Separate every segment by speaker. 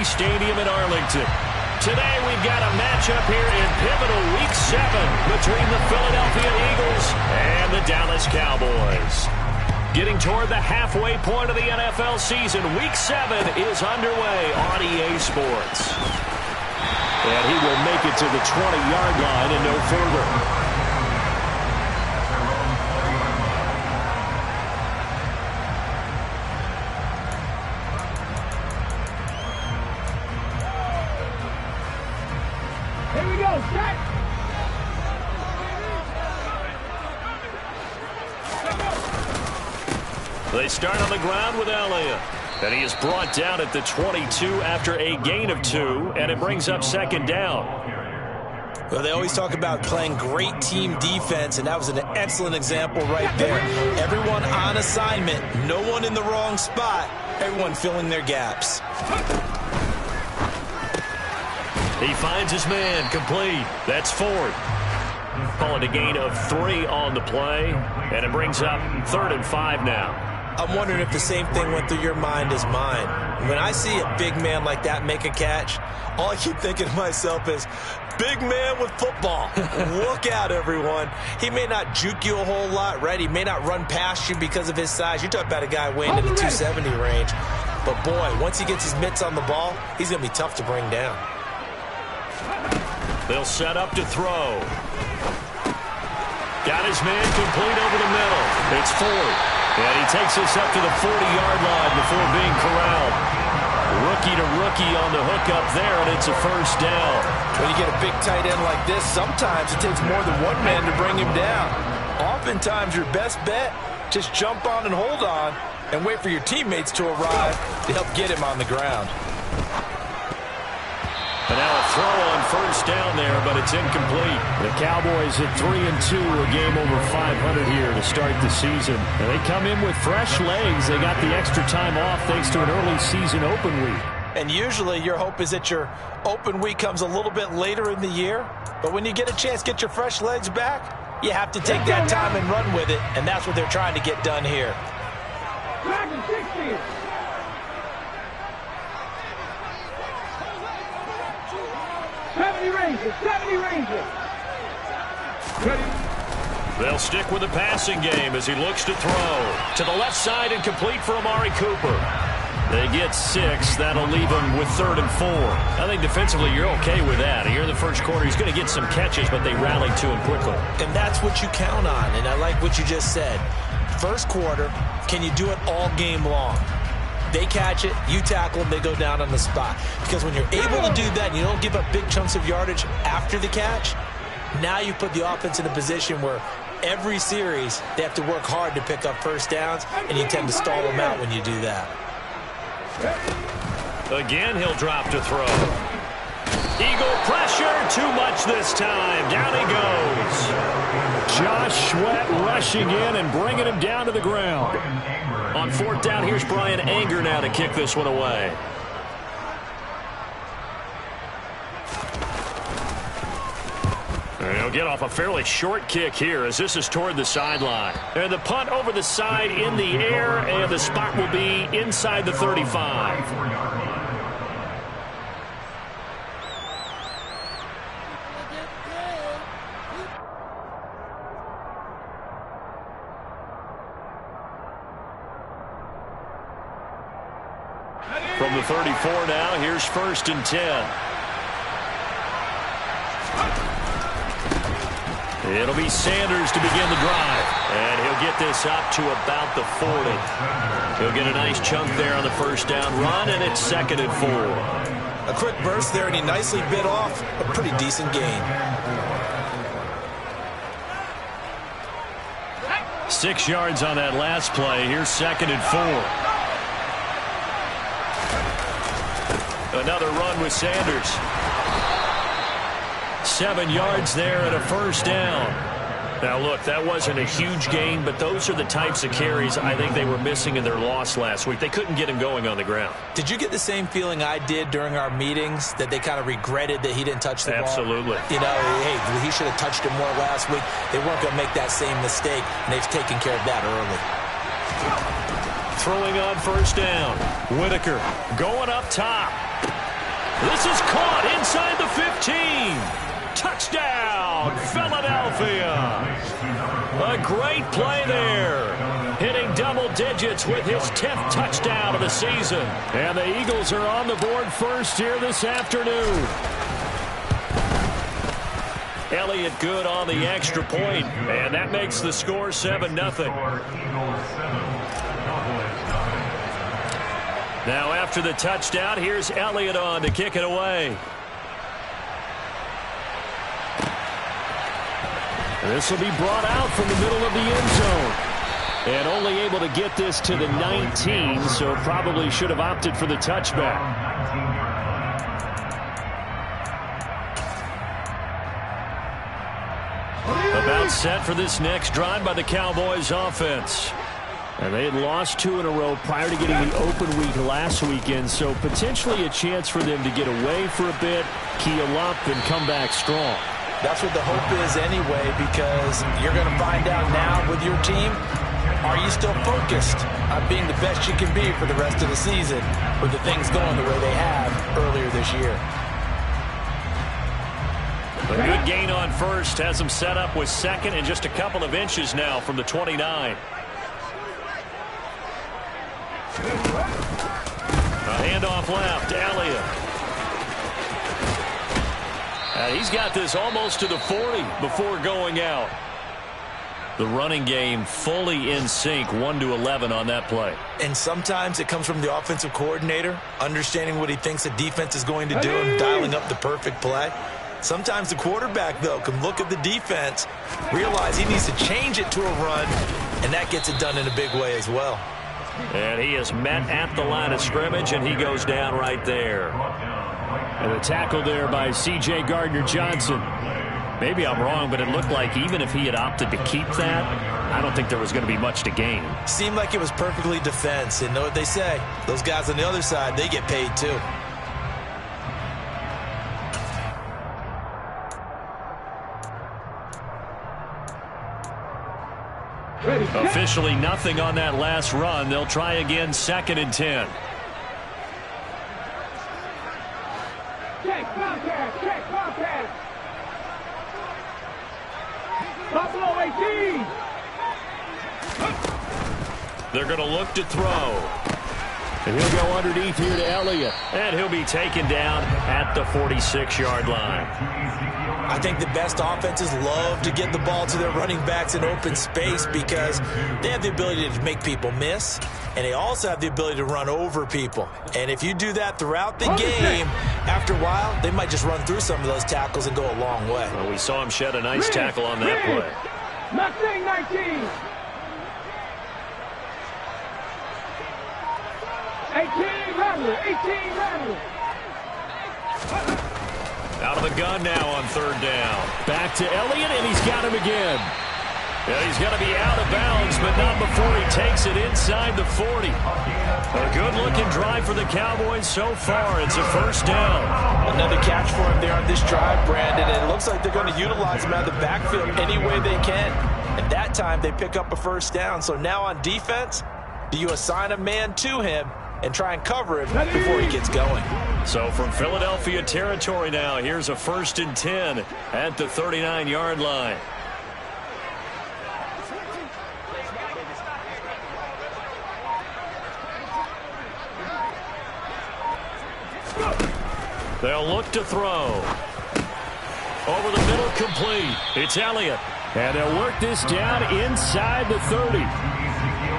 Speaker 1: Stadium in Arlington. Today we've got a matchup here in pivotal Week 7 between the Philadelphia Eagles and the Dallas Cowboys. Getting toward the halfway point of the NFL season, Week 7 is underway on EA Sports. And he will make it to the 20-yard line and no further. They start on the ground with Elliott. And he is brought down at the 22 after a gain of 2, and it brings up second down.
Speaker 2: Well, they always talk about playing great team defense, and that was an excellent example right there. Everyone on assignment, no one in the wrong spot, everyone filling their gaps.
Speaker 1: He finds his man, complete. That's Ford. Call it a gain of 3 on the play, and it brings up 3rd and 5 now.
Speaker 2: I'm wondering if the same thing went through your mind as mine. When I see a big man like that make a catch, all I keep thinking to myself is, big man with football. Look out, everyone. He may not juke you a whole lot, right? He may not run past you because of his size. You're talking about a guy weighing in the 270 range. But, boy, once he gets his mitts on the ball, he's going to be tough to bring down.
Speaker 1: They'll set up to throw. Got his man complete over the middle. It's Ford. And he takes us up to the 40-yard line before being corralled. Rookie to rookie on the hook up there, and it's a first down.
Speaker 2: When you get a big tight end like this, sometimes it takes more than one man to bring him down. Oftentimes, your best bet, just jump on and hold on and wait for your teammates to arrive to help get him on the ground.
Speaker 1: And now a throw on first down there, but it's incomplete. The Cowboys at 3-2, a game over 500 here to start the season. And they come in with fresh legs. They got the extra time off thanks to an early season open week.
Speaker 2: And usually your hope is that your open week comes a little bit later in the year. But when you get a chance to get your fresh legs back, you have to take that time and run with it. And that's what they're trying to get done here.
Speaker 3: 70 Rangers.
Speaker 1: They'll stick with the passing game as he looks to throw. To the left side and complete for Amari Cooper. They get 6. That'll leave him with 3rd and 4. I think defensively you're okay with that. Here in the first quarter, he's going to get some catches, but they rallied to him quickly.
Speaker 2: And that's what you count on, and I like what you just said. First quarter, can you do it all game long? They catch it, you tackle them, they go down on the spot. Because when you're able to do that and you don't give up big chunks of yardage after the catch, now you put the offense in a position where every series they have to work hard to pick up first downs, and you tend to stall them out when you do that.
Speaker 1: Again, he'll drop to throw. Eagle pressure, too much this time. Down he goes. Josh Sweat rushing in and bringing him down to the ground. On 4th down, here's Brian Anger now to kick this one away. And he'll get off a fairly short kick here as this is toward the sideline. And the punt over the side in the air, and the spot will be inside the 35. From the 34 now, here's 1st and 10. It'll be Sanders to begin the drive. And he'll get this up to about the 40. He'll get a nice chunk there on the first down run, and it's 2nd and 4.
Speaker 2: A quick burst there, and he nicely bit off a pretty decent gain.
Speaker 1: 6 yards on that last play. Here's 2nd and 4. Another run with Sanders. 7 yards there and a first down. Now, look, that wasn't a huge gain, but those are the types of carries I think they were missing in their loss last week. They couldn't get him going on the ground.
Speaker 2: Did you get the same feeling I did during our meetings, that they kind of regretted that he didn't touch the ball?
Speaker 1: Absolutely.
Speaker 2: You know, hey, he should have touched it more last week. They weren't going to make that same mistake, and they've taken care of that early.
Speaker 1: Throwing on first down. Whitaker going up top. This is caught inside the 15. Touchdown, Philadelphia. A great play there. Hitting double digits with his 10th touchdown of the season. And the Eagles are on the board first here this afternoon. Elliott good on the extra point, and that makes the score 7-0. Now after the touchdown, here's Elliott on to kick it away. This will be brought out from the middle of the end zone. And only able to get this to the 19, so probably should have opted for the touchback. About set for this next drive by the Cowboys offense. And they had lost 2 in a row prior to getting the open week last weekend, so potentially a chance for them to get away for a bit, keel up, and come back strong.
Speaker 2: That's what the hope is anyway, because you're going to find out now with your team, are you still focused on being the best you can be for the rest of the season with the things going the way they have earlier this year?
Speaker 1: A good gain on first has them set up with second and just a couple of inches now from the 29. A handoff left, Elliott. He's got this almost to the 40 before going out. The running game fully in sync, 1-11 on that play.
Speaker 2: And sometimes it comes from the offensive coordinator, understanding what he thinks the defense is going to do and dialing up the perfect play. Sometimes the quarterback, though, can look at the defense, realize he needs to change it to a run, and that gets it done in a big way as well.
Speaker 1: And he is met at the line of scrimmage, and he goes down right there. And a tackle there by C.J. Gardner-Johnson. Maybe I'm wrong, but it looked like even if he had opted to keep that, I don't think there was going to be much to gain.
Speaker 2: Seemed like it was perfectly defense, and know what they say. Those guys on the other side, they get paid too.
Speaker 1: Officially nothing on that last run. They'll try again, 2nd and 10.
Speaker 3: Check contact, check contact. Buffalo 18.
Speaker 1: They're going to look to throw. And he'll go underneath here to Elliott. And he'll be taken down at the 46-yard line.
Speaker 2: I think the best offenses love to get the ball to their running backs in open space because they have the ability to make people miss, and they also have the ability to run over people. And if you do that throughout the game, after a while, they might just run through some of those tackles and go a long way.
Speaker 1: Well, we saw him shed a nice tackle on that play.
Speaker 3: Nothing 19. 18 Rattler, 18 Rattler.
Speaker 1: Out of the gun now on 3rd down. Back to Elliott, and he's got him again. Yeah, he's got to be out of bounds, but not before he takes it inside the 40. A good-looking drive for the Cowboys so far. It's a 1st down.
Speaker 2: Another catch for him there on this drive, Brandon, and it looks like they're going to utilize him out of the backfield any way they can. And that time they pick up a 1st down. So now on defense, do you assign a man to him and try and cover him before he gets going?
Speaker 1: So from Philadelphia territory now, here's a 1st and 10 at the 39-yard line. They'll look to throw. Over the middle, complete. It's Elliott. And they'll work this down inside the 30.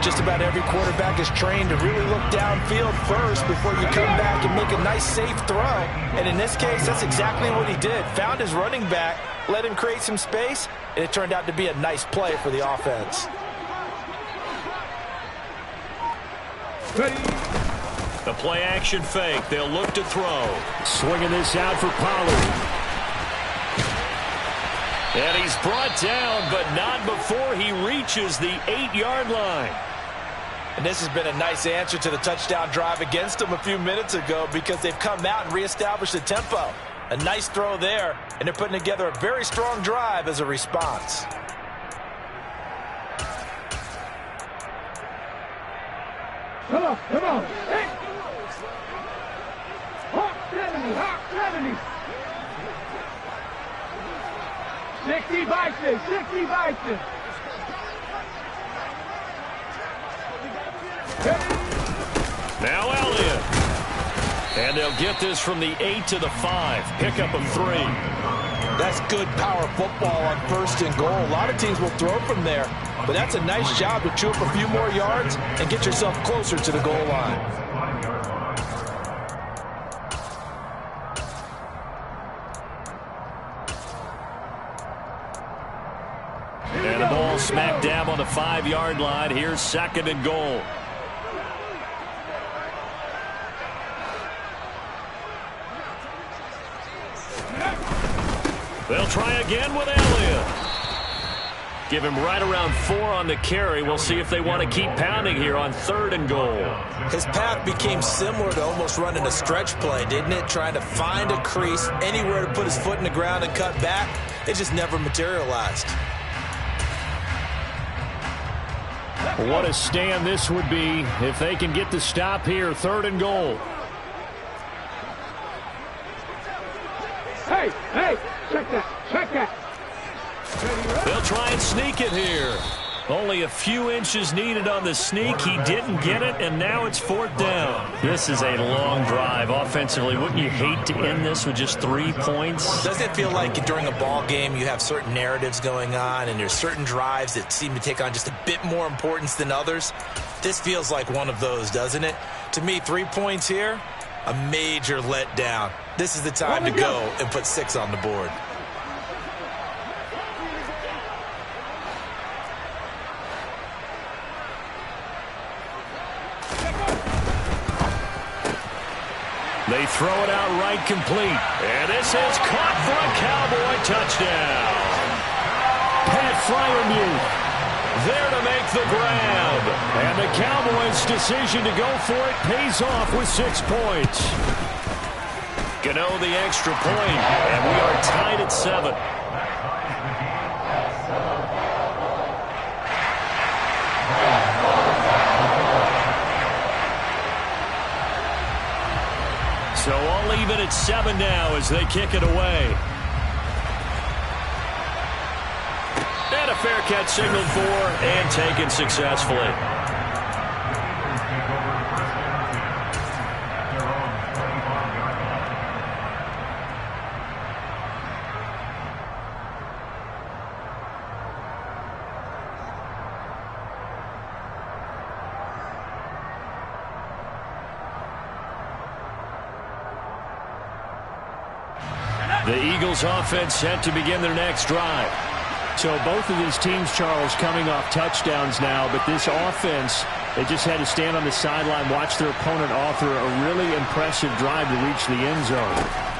Speaker 2: Just about every quarterback is trained to really look downfield first before you come back and make a nice, safe throw. And in this case, that's exactly what he did. Found his running back, let him create some space, and it turned out to be a nice play for the offense.
Speaker 3: Ready.
Speaker 1: The play-action fake. They'll look to throw. Swinging this out for Pollard. And he's brought down, but not before he reaches the 8-yard line.
Speaker 2: And this has been a nice answer to the touchdown drive against them a few minutes ago because they've come out and reestablished the tempo. A nice throw there, and they're putting together a very strong drive as a response.
Speaker 3: Come on, come on. Hey. Hawk 70. 70. 60 Bison, 60 Bison.
Speaker 1: Now Elliott. And they'll get this from the 8 to the 5. Pickup of 3.
Speaker 2: That's good power football on 1st and goal. A lot of teams will throw from there, but that's a nice job to chew up a few more yards and get yourself closer to the goal line.
Speaker 1: And the ball smack dab on the 5-yard line. Here's 2nd and goal. They'll try again with Elliott. Give him right around 4 on the carry. We'll see if they want to keep pounding here on 3rd and goal.
Speaker 2: His path became similar to almost running a stretch play, didn't it? Trying to find a crease, anywhere to put his foot in the ground and cut back. It just never materialized.
Speaker 1: What a stand this would be if they can get the stop here. 3rd and goal.
Speaker 3: Hey, hey, check that, check that.
Speaker 1: They'll try and sneak it here. Only a few inches needed on the sneak. He didn't get it, and now it's 4th down. This is a long drive offensively. Wouldn't you hate to end this with just 3 points?
Speaker 2: Doesn't it feel like during a ball game you have certain narratives going on and there's certain drives that seem to take on just a bit more importance than others? This feels like one of those, doesn't it? To me, 3 points here, a major letdown. This is the time to go and put 6 on the board.
Speaker 1: They throw it out right complete. And this is caught for a Cowboy touchdown. Pat Fryermuth there to make the grab. And the Cowboys' decision to go for it pays off with 6 points. Gano the extra point, and we are tied at 7. So all even at 7 now as they kick it away. And a fair catch signaled for and taken successfully. The Eagles offense set to begin their next drive. So both of these teams, Charles, coming off touchdowns now, but this offense, they just had to stand on the sideline, watch their opponent author a really impressive drive to reach the end zone.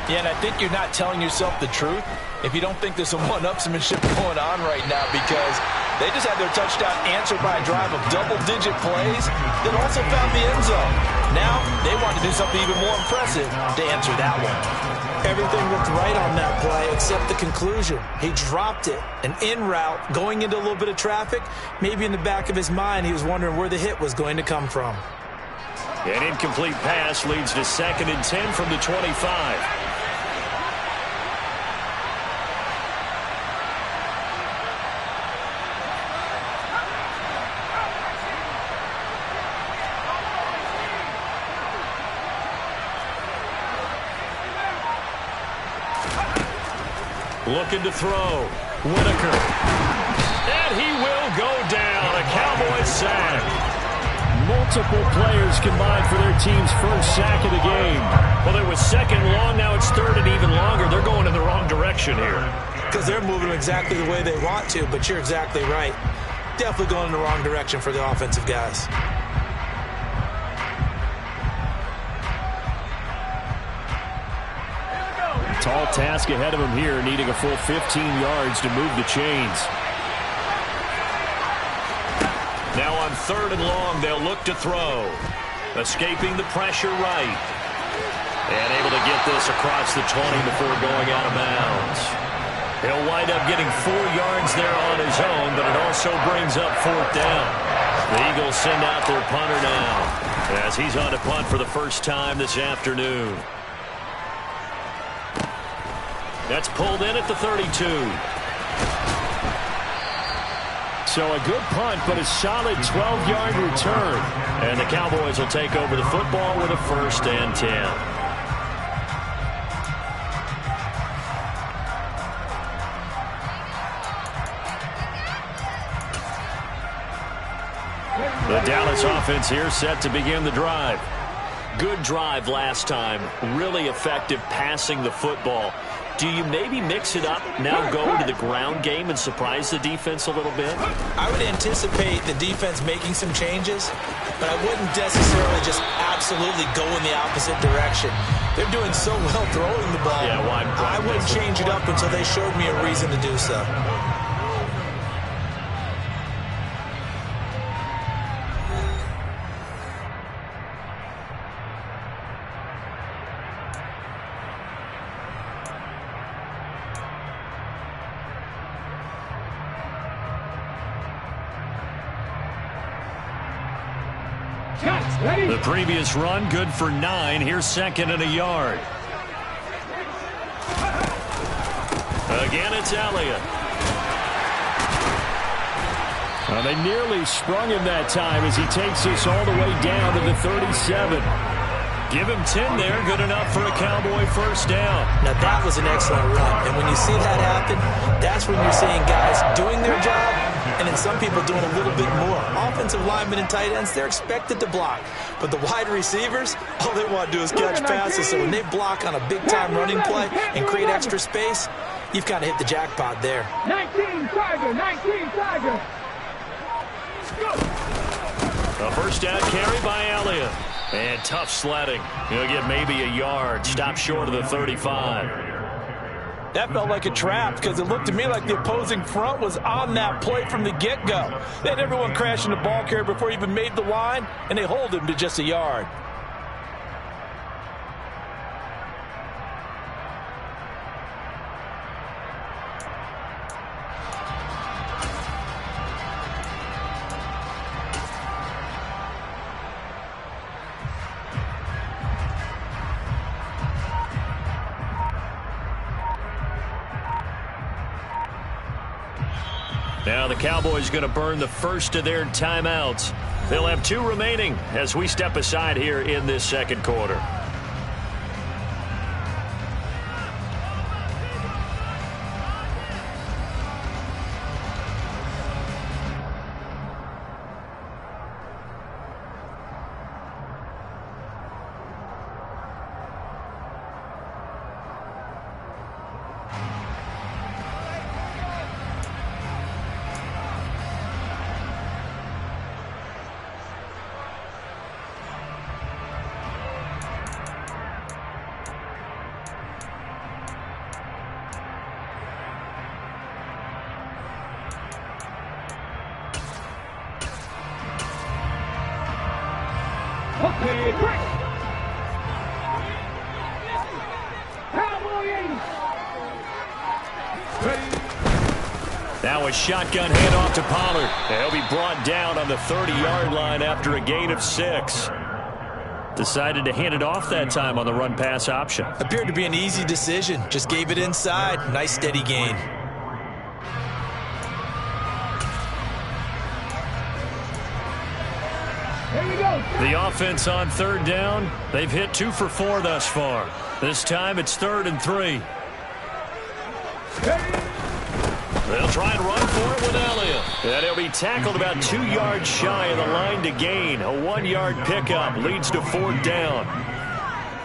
Speaker 2: Yeah, and I think you're not telling yourself the truth if you don't think there's some one-upsmanship going on right now, because they just had their touchdown answered by a drive of double-digit plays that also found the end zone. Now they want to do something even more impressive to answer that one. Everything looked right on that play except the conclusion. He dropped it, an in route, going into a little bit of traffic. Maybe in the back of his mind he was wondering where the hit was going to come from.
Speaker 1: An incomplete pass leads to 2nd and 10 from the 25. Looking to throw. Whitaker. And he will go down. A Cowboys sack. Multiple players combined for their team's first sack of the game. Well, it was 2nd long. Now it's 3rd and even longer. They're going in the wrong direction here.
Speaker 2: Because they're moving exactly the way they want to, but you're exactly right. Definitely going in the wrong direction for the offensive guys.
Speaker 1: Tall task ahead of him here, needing a full 15 yards to move the chains. Now on 3rd and long, they'll look to throw. Escaping the pressure right. And able to get this across the 20 before going out of bounds. He'll wind up getting 4 yards there on his own, but it also brings up 4th down. The Eagles send out their punter now, as he's on to punt for the first time this afternoon. That's pulled in at the 32. So a good punt, but a solid 12-yard return. And the Cowboys will take over the football with a 1st and 10. The Dallas offense here set to begin the drive. Good drive last time. Really effective passing the football. Do you maybe mix it up, now go to the ground game and surprise the defense a little bit?
Speaker 2: I would anticipate the defense making some changes, but I wouldn't necessarily just absolutely go in the opposite direction. They're doing so well throwing the ball.
Speaker 1: Yeah, well,
Speaker 2: I wouldn't change it up until they showed me a reason to do so.
Speaker 1: The previous run, good for 9. Here's 2nd and a yard. Again, it's Elliott. Well, they nearly sprung him that time as he takes us all the way down to the 37. Give him 10 there. Good enough for a Cowboy 1st down.
Speaker 2: Now, that was an excellent run. And when you see that happen, that's when you're seeing guys doing their job and then some people doing a little bit more. Offensive linemen and tight ends, they're expected to block. But the wide receivers, all they want to do is catch passes. So when they block on a big-time running play and create extra space, you've kind of hit the jackpot there.
Speaker 3: 19 Tiger, 19 Tiger. Go.
Speaker 1: A 1st down carry by Elliott. And tough sledding. He'll get maybe a yard. Stop short of the 35.
Speaker 4: That felt like a trap because it looked to me like the opposing front was on that play from the get-go. They had everyone crashing the ball carrier before he even made the line, and they hold him to just a yard.
Speaker 1: Now the Cowboys going to burn the first of their timeouts. They'll have 2 remaining as we step aside here in this 2nd quarter.
Speaker 3: Okay, break. Cowboy 80.
Speaker 1: Now a shotgun handoff to Pollard. He'll be brought down on the 30-yard line after a gain of 6. Decided to hand it off that time on the run-pass option.
Speaker 2: Appeared to be an easy decision. Just gave it inside. Nice steady gain.
Speaker 1: The offense on 3rd down. They've hit 2 for 4 thus far. This time it's 3rd and 3. They'll try and run for it with Elliott. And he'll be tackled about 2 yards shy of the line to gain. A 1-yard pickup leads to 4th down.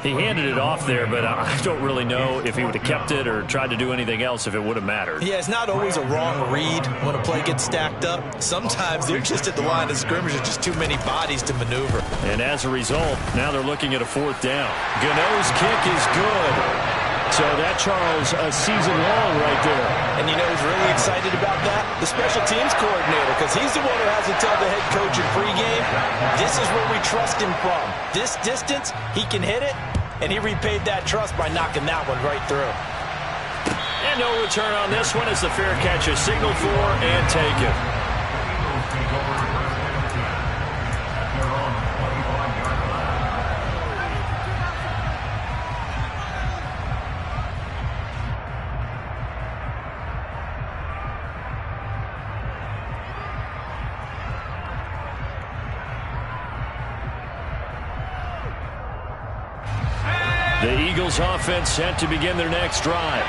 Speaker 1: He handed it off there, but I don't really know if he would have kept it or tried to do anything else if it would have mattered.
Speaker 2: Yeah, it's not always a wrong read when a play gets stacked up. Sometimes they're just at the line of scrimmage. There's just too many bodies to maneuver.
Speaker 1: And as a result, now they're looking at a 4th down. Gano's kick is good. So that, Charles, a season long right there.
Speaker 4: And you know who's really excited about that? The special teams coordinator, because he's the one who has to tell the head coach in pregame, this is where we trust him from. This distance, he can hit it, and he repaid that trust by knocking that one right through.
Speaker 1: And no return on this one as the fair catch is signaled for and taken. The Eagles offense set to begin their next drive.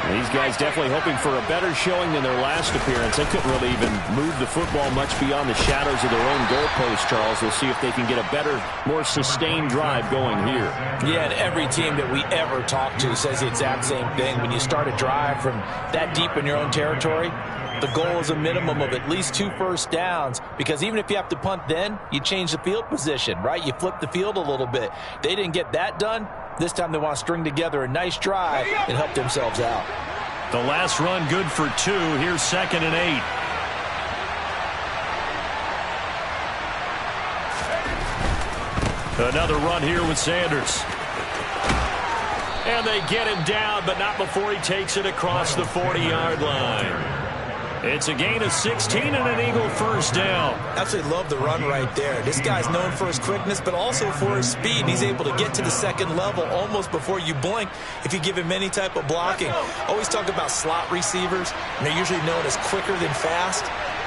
Speaker 1: These guys definitely hoping for a better showing than their last appearance. They couldn't really even move the football much beyond the shadows of their own goalpost, Charles. We'll see if they can get a better, more sustained drive going here.
Speaker 2: Yeah, and every team that we ever talk to says the exact same thing. When you start a drive from that deep in your own territory, the goal is a minimum of at least 2 first downs, because even if you have to punt then, you change the field position, right? You flip the field a little bit. They didn't get that done. This time they want to string together a nice drive and help themselves out.
Speaker 1: The last run good for 2. Here's 2nd and 8. Another run here with Sanders. And they get him down, but not before he takes it across the 40-yard line. It's a gain of 16 and an Eagle first down.
Speaker 2: Absolutely love the run right there. This guy's known for his quickness, but also for his speed. He's able to get to the second level almost before you blink if you give him any type of blocking. Always talk about slot receivers, and they're usually known as quicker than fast.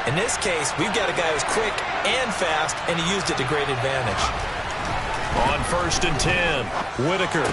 Speaker 2: In this case, we've got a guy who's quick and fast, and he used it to great advantage.
Speaker 1: On 1st and 10, Whitaker.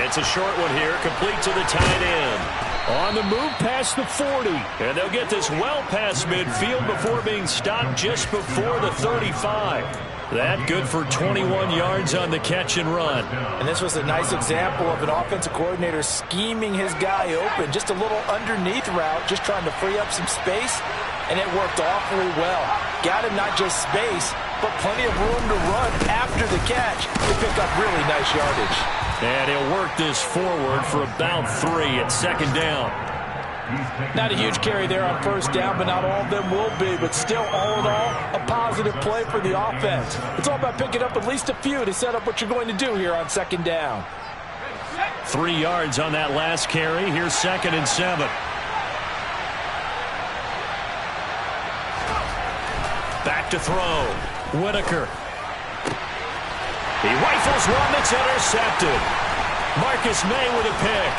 Speaker 1: It's a short one here, complete to the tight end. On the move past the 40. And they'll get this well past midfield before being stopped just before the 35. That good for 21 yards on the catch and run.
Speaker 2: And this was a nice example of an offensive coordinator scheming his guy open. Just a little underneath route, just trying to free up some space. And it worked awfully well. Got him not just space, but plenty of room to run after the catch to pick up really nice yardage.
Speaker 1: And he'll work this forward for about 3 at 2nd down.
Speaker 2: Not a huge carry there on 1st down, but not all of them will be. But still, all in all, a positive play for the offense. It's all about picking up at least a few to set up what you're going to do here on 2nd down.
Speaker 1: 3 yards on that last carry. Here's 2nd and 7. Back to throw. Whitaker. He rifles one that's intercepted. Marcus May with a pick.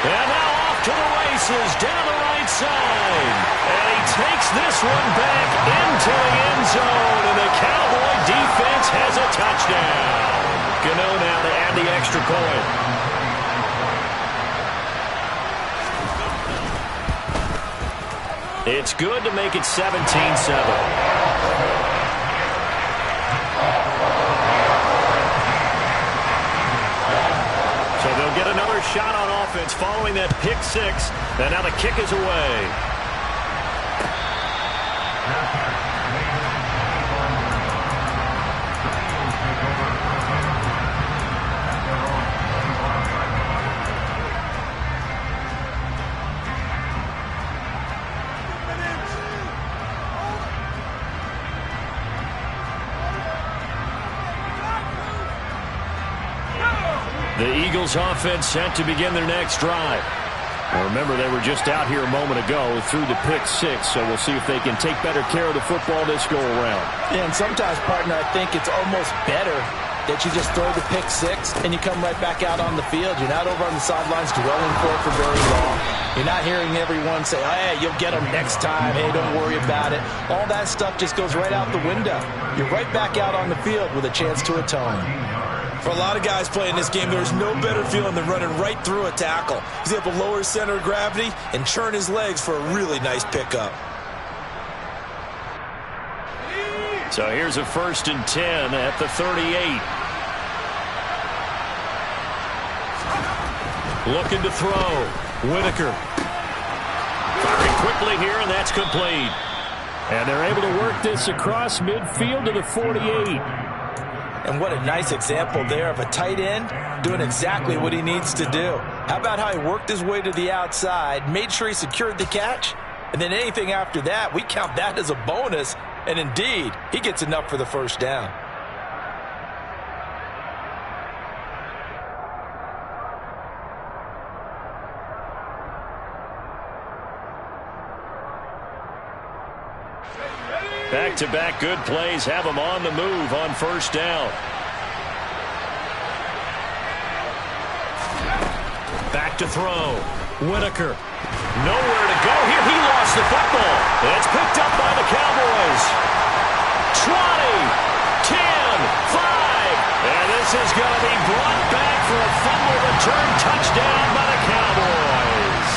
Speaker 1: And now off to the races down the right side. And he takes this one back into the end zone. And the Cowboy defense has a touchdown. Gano now to add the extra point. It's good to make it 17-7. So they'll get another shot on offense following that pick 6. And now the kick is away. The Eagles offense set to begin their next drive. Now remember, they were just out here a moment ago through the pick 6, so we'll see if they can take better care of the football this go around.
Speaker 2: Yeah, and sometimes, partner, I think it's almost better that you just throw the pick 6 and you come right back out on the field. You're not over on the sidelines dwelling for very long. You're not hearing everyone say, oh, hey, you'll get them next time. Hey, don't worry about it. All that stuff just goes right out the window. You're right back out on the field with a chance to atone. For a lot of guys playing this game, there's no better feeling than running right through a tackle. He's able to lower his center of gravity and churn his legs for a really nice pickup.
Speaker 1: So here's a 1st and 10 at the 38. Looking to throw. Whitaker. Firing quickly here, and that's complete. And they're able to work this across midfield to the 48.
Speaker 2: And what a nice example there of a tight end doing exactly what he needs to do. How about how he worked his way to the outside, made sure he secured the catch, and then anything after that, we count that as a bonus. And indeed, he gets enough for the 1st down.
Speaker 1: Back-to-back good plays have them on the move on 1st down. Back to throw. Whitaker. Nowhere to go here. He lost the football. It's picked up by the Cowboys. 10, 5. And this is going to be brought back for a fumble return touchdown by the Cowboys.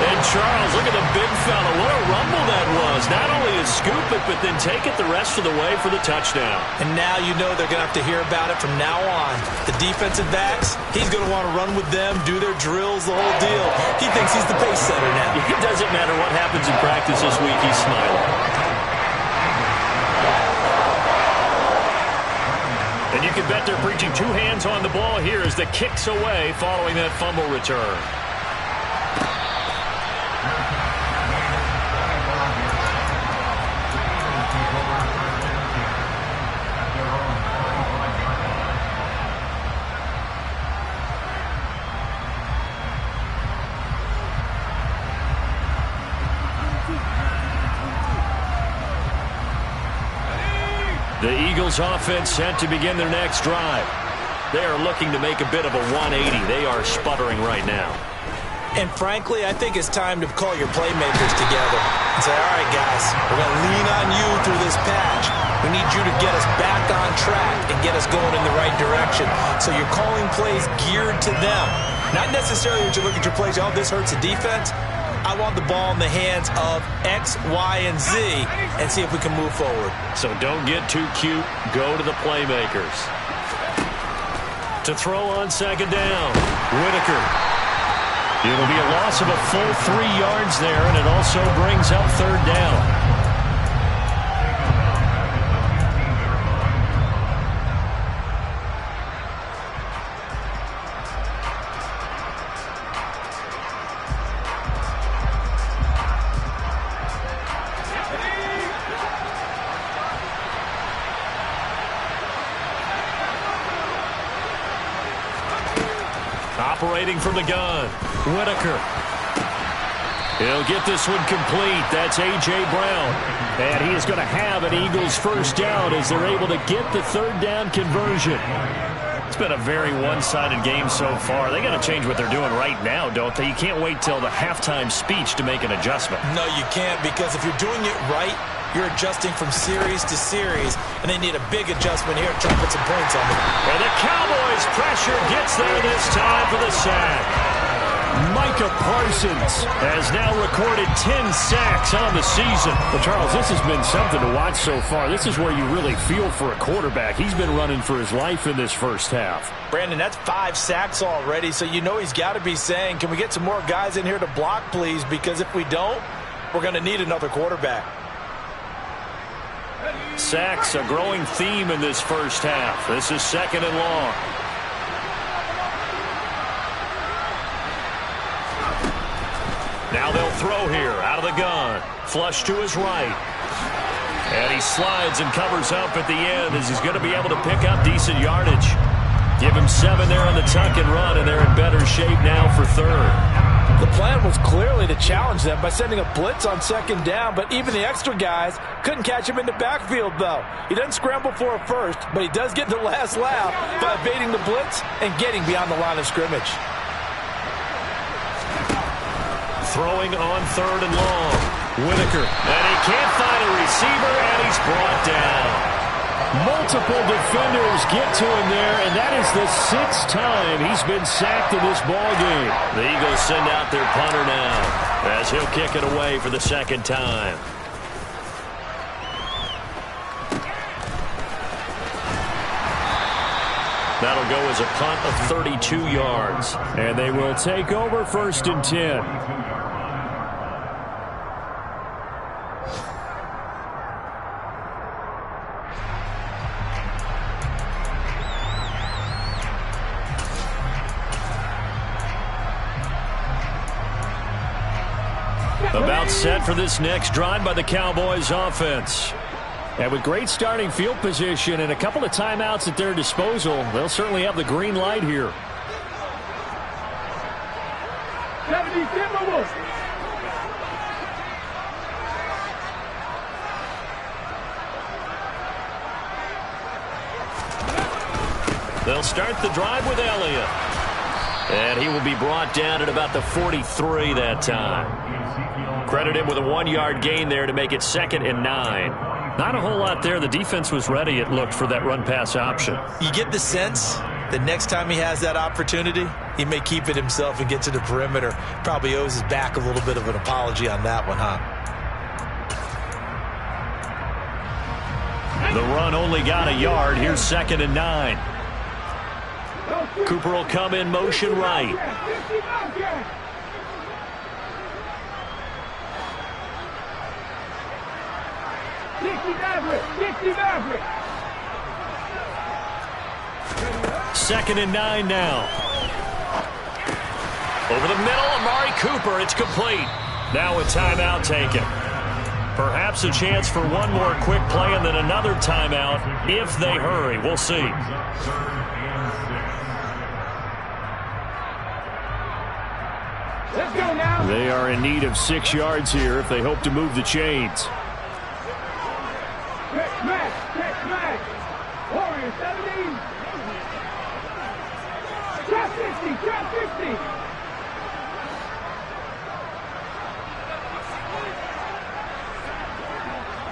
Speaker 1: And Charles, look at the big fella. What a rumble that was. Not only to scoop it, but then take it the rest of the way for the touchdown.
Speaker 2: And now you know they're going to have to hear about it from now on. The defensive backs, he's going to want to run with them, do their drills, the whole deal. He thinks he's the pace setter now.
Speaker 1: It doesn't matter what happens in practice this week. He's smiling. And you can bet they're preaching two hands on the ball here as the kick's away following that fumble return. The Eagles offense set to begin their next drive. They are looking to make a bit of a 180. They are sputtering right now.
Speaker 2: And frankly, I think it's time to call your playmakers together and say, all right, guys, we're going to lean on you through this patch. We need you to get us back on track and get us going in the right direction. So you're calling plays geared to them. Not necessarily that you look at your plays, oh, this hurts the defense. I want the ball in the hands of X, Y, and Z and see if we can move forward.
Speaker 1: So don't get too cute. Go to the playmakers. To throw on second down, Whitaker. It'll be a loss of a full 3 yards there, and it also brings up third down. Operating from the gun, Whitaker. He'll get this one complete. That's A.J. Brown. And he is going to have an Eagles first down as they're able to get the third down conversion. It's been a very one-sided game so far. They got to change what they're doing right now, don't they? You can't wait till the halftime speech to make an adjustment.
Speaker 2: No, you can't, because if you're doing it right, you're adjusting from series to series, and they need a big adjustment here to try to put some points on them.
Speaker 1: And the Cowboys' pressure gets there this time for the sack. Micah Parsons has now recorded 10 sacks on the season. Well, Charles, this has been something to watch so far. This is where you really feel for a quarterback. He's been running for his life in this first half.
Speaker 2: Brandon, that's 5 sacks already, so you know he's got to be saying, can we get some more guys in here to block, please? Because if we don't, we're going to need another quarterback.
Speaker 1: Sacks, a growing theme in this first half. This is second and long. Now they'll throw here out of the gun. Flush to his right. And he slides and covers up at the end as he's going to be able to pick up decent yardage. Give him 7 there on the tuck and run, and they're in better shape now for third.
Speaker 2: The plan was clearly to challenge them by sending a blitz on second down, but even the extra guys couldn't catch him in the backfield, though. He doesn't scramble for a first, but he does get the last laugh by evading the blitz and getting beyond the line of scrimmage.
Speaker 1: Throwing on third and long. Whitaker. And he can't find a receiver, and he's brought down. Multiple defenders get to him there, and that is the 6th time he's been sacked in this ballgame. The Eagles send out their punter now as he'll kick it away for the second time. That'll go as a punt of 32 yards, and they will take over first and 10. About set for this next drive by the Cowboys offense. And with great starting field position and a couple of timeouts at their disposal, they'll certainly have the green light here.
Speaker 3: 77.
Speaker 1: They'll start the drive with Elliott. And he will be brought down at about the 43 that time. Credit him with a 1-yard gain there to make it 2nd and 9.
Speaker 5: Not a whole lot there. The defense was ready, it looked, for that run-pass option.
Speaker 2: You get the sense the next time he has that opportunity, he may keep it himself and get to the perimeter. Probably owes his back a little bit of an apology on that one, huh?
Speaker 1: The run only got a yard. Here's 2nd and 9. Cooper will come in motion right. Second and 9 now. Over the middle, Amari Cooper. It's complete. Now a timeout taken. Perhaps a chance for one more quick play and then another timeout if they hurry. We'll see.
Speaker 3: Let's go now.
Speaker 1: They are in need of 6 yards here if they hope to move the chains.
Speaker 3: Check smash. Warrior 17. Trap 50.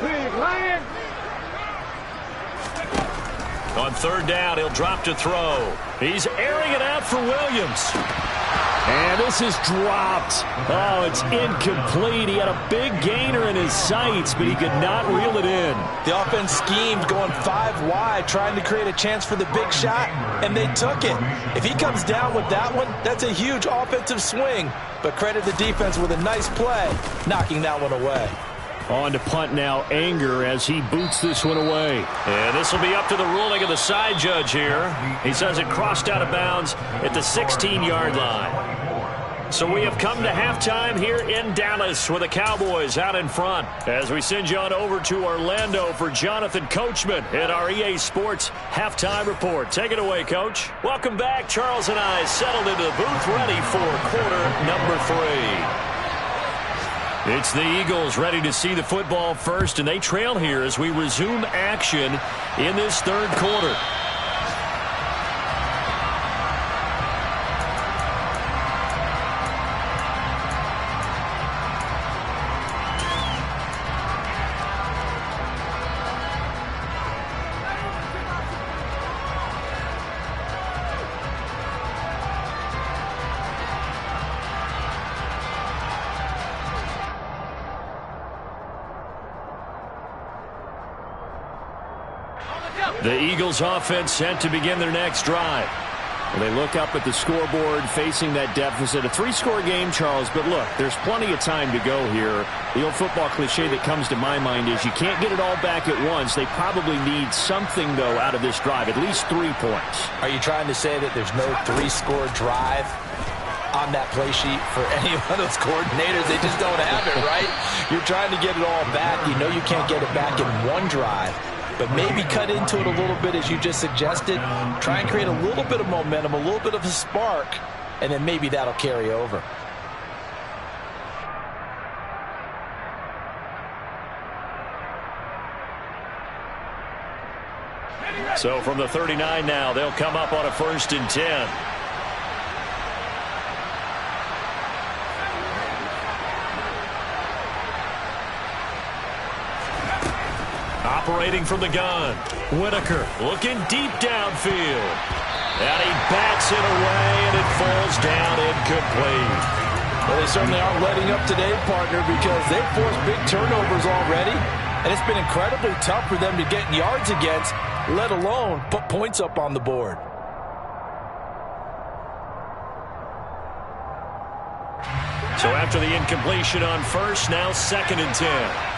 Speaker 3: Big Lion.
Speaker 1: On 3rd down, he'll drop to throw. He's airing it out for Williams. And this is dropped. Oh, it's incomplete. He had a big gainer in his sights, but he could not reel it in.
Speaker 2: The offense schemed going 5 wide, trying to create a chance for the big shot, and they took it. If he comes down with that one, that's a huge offensive swing. But credit the defense with a nice play, knocking that one away.
Speaker 1: On to punt now, Anger, as he boots this one away. And this will be up to the ruling of the side judge here. He says it crossed out of bounds at the 16-yard line. So we have come to halftime here in Dallas with the Cowboys out in front. As we send you on over to Orlando for Jonathan Coachman at our EA Sports Halftime Report. Take it away, Coach. Welcome back. Charles and I settled into the booth ready for quarter number 3. It's the Eagles ready to see the football first, and they trail here as we resume action in this 3rd quarter. The Eagles offense set to begin their next drive. Well, they look up at the scoreboard facing that deficit. A 3-score game, Charles, but look, there's plenty of time to go here. The old football cliche that comes to my mind is you can't get it all back at once. They probably need something, though, out of this drive, at least 3 points.
Speaker 2: Are you trying to say that there's no 3-score drive on that play sheet for any of those coordinators? They just don't have it, right? You're trying to get it all back. You know you can't get it back in one drive. But maybe cut into it a little bit, as you just suggested. Try and create a little bit of momentum, a little bit of a spark, and then maybe that'll carry over.
Speaker 1: So from the 39 now, they'll come up on a 1st and 10. Operating from the gun, Whitaker looking deep downfield. And he bats it away, and it falls down incomplete.
Speaker 2: Well, they certainly aren't letting up today, partner, because they've forced big turnovers already. And it's been incredibly tough for them to get yards against, let alone put points up on the board.
Speaker 1: So after the incompletion on 1st, now 2nd and 10.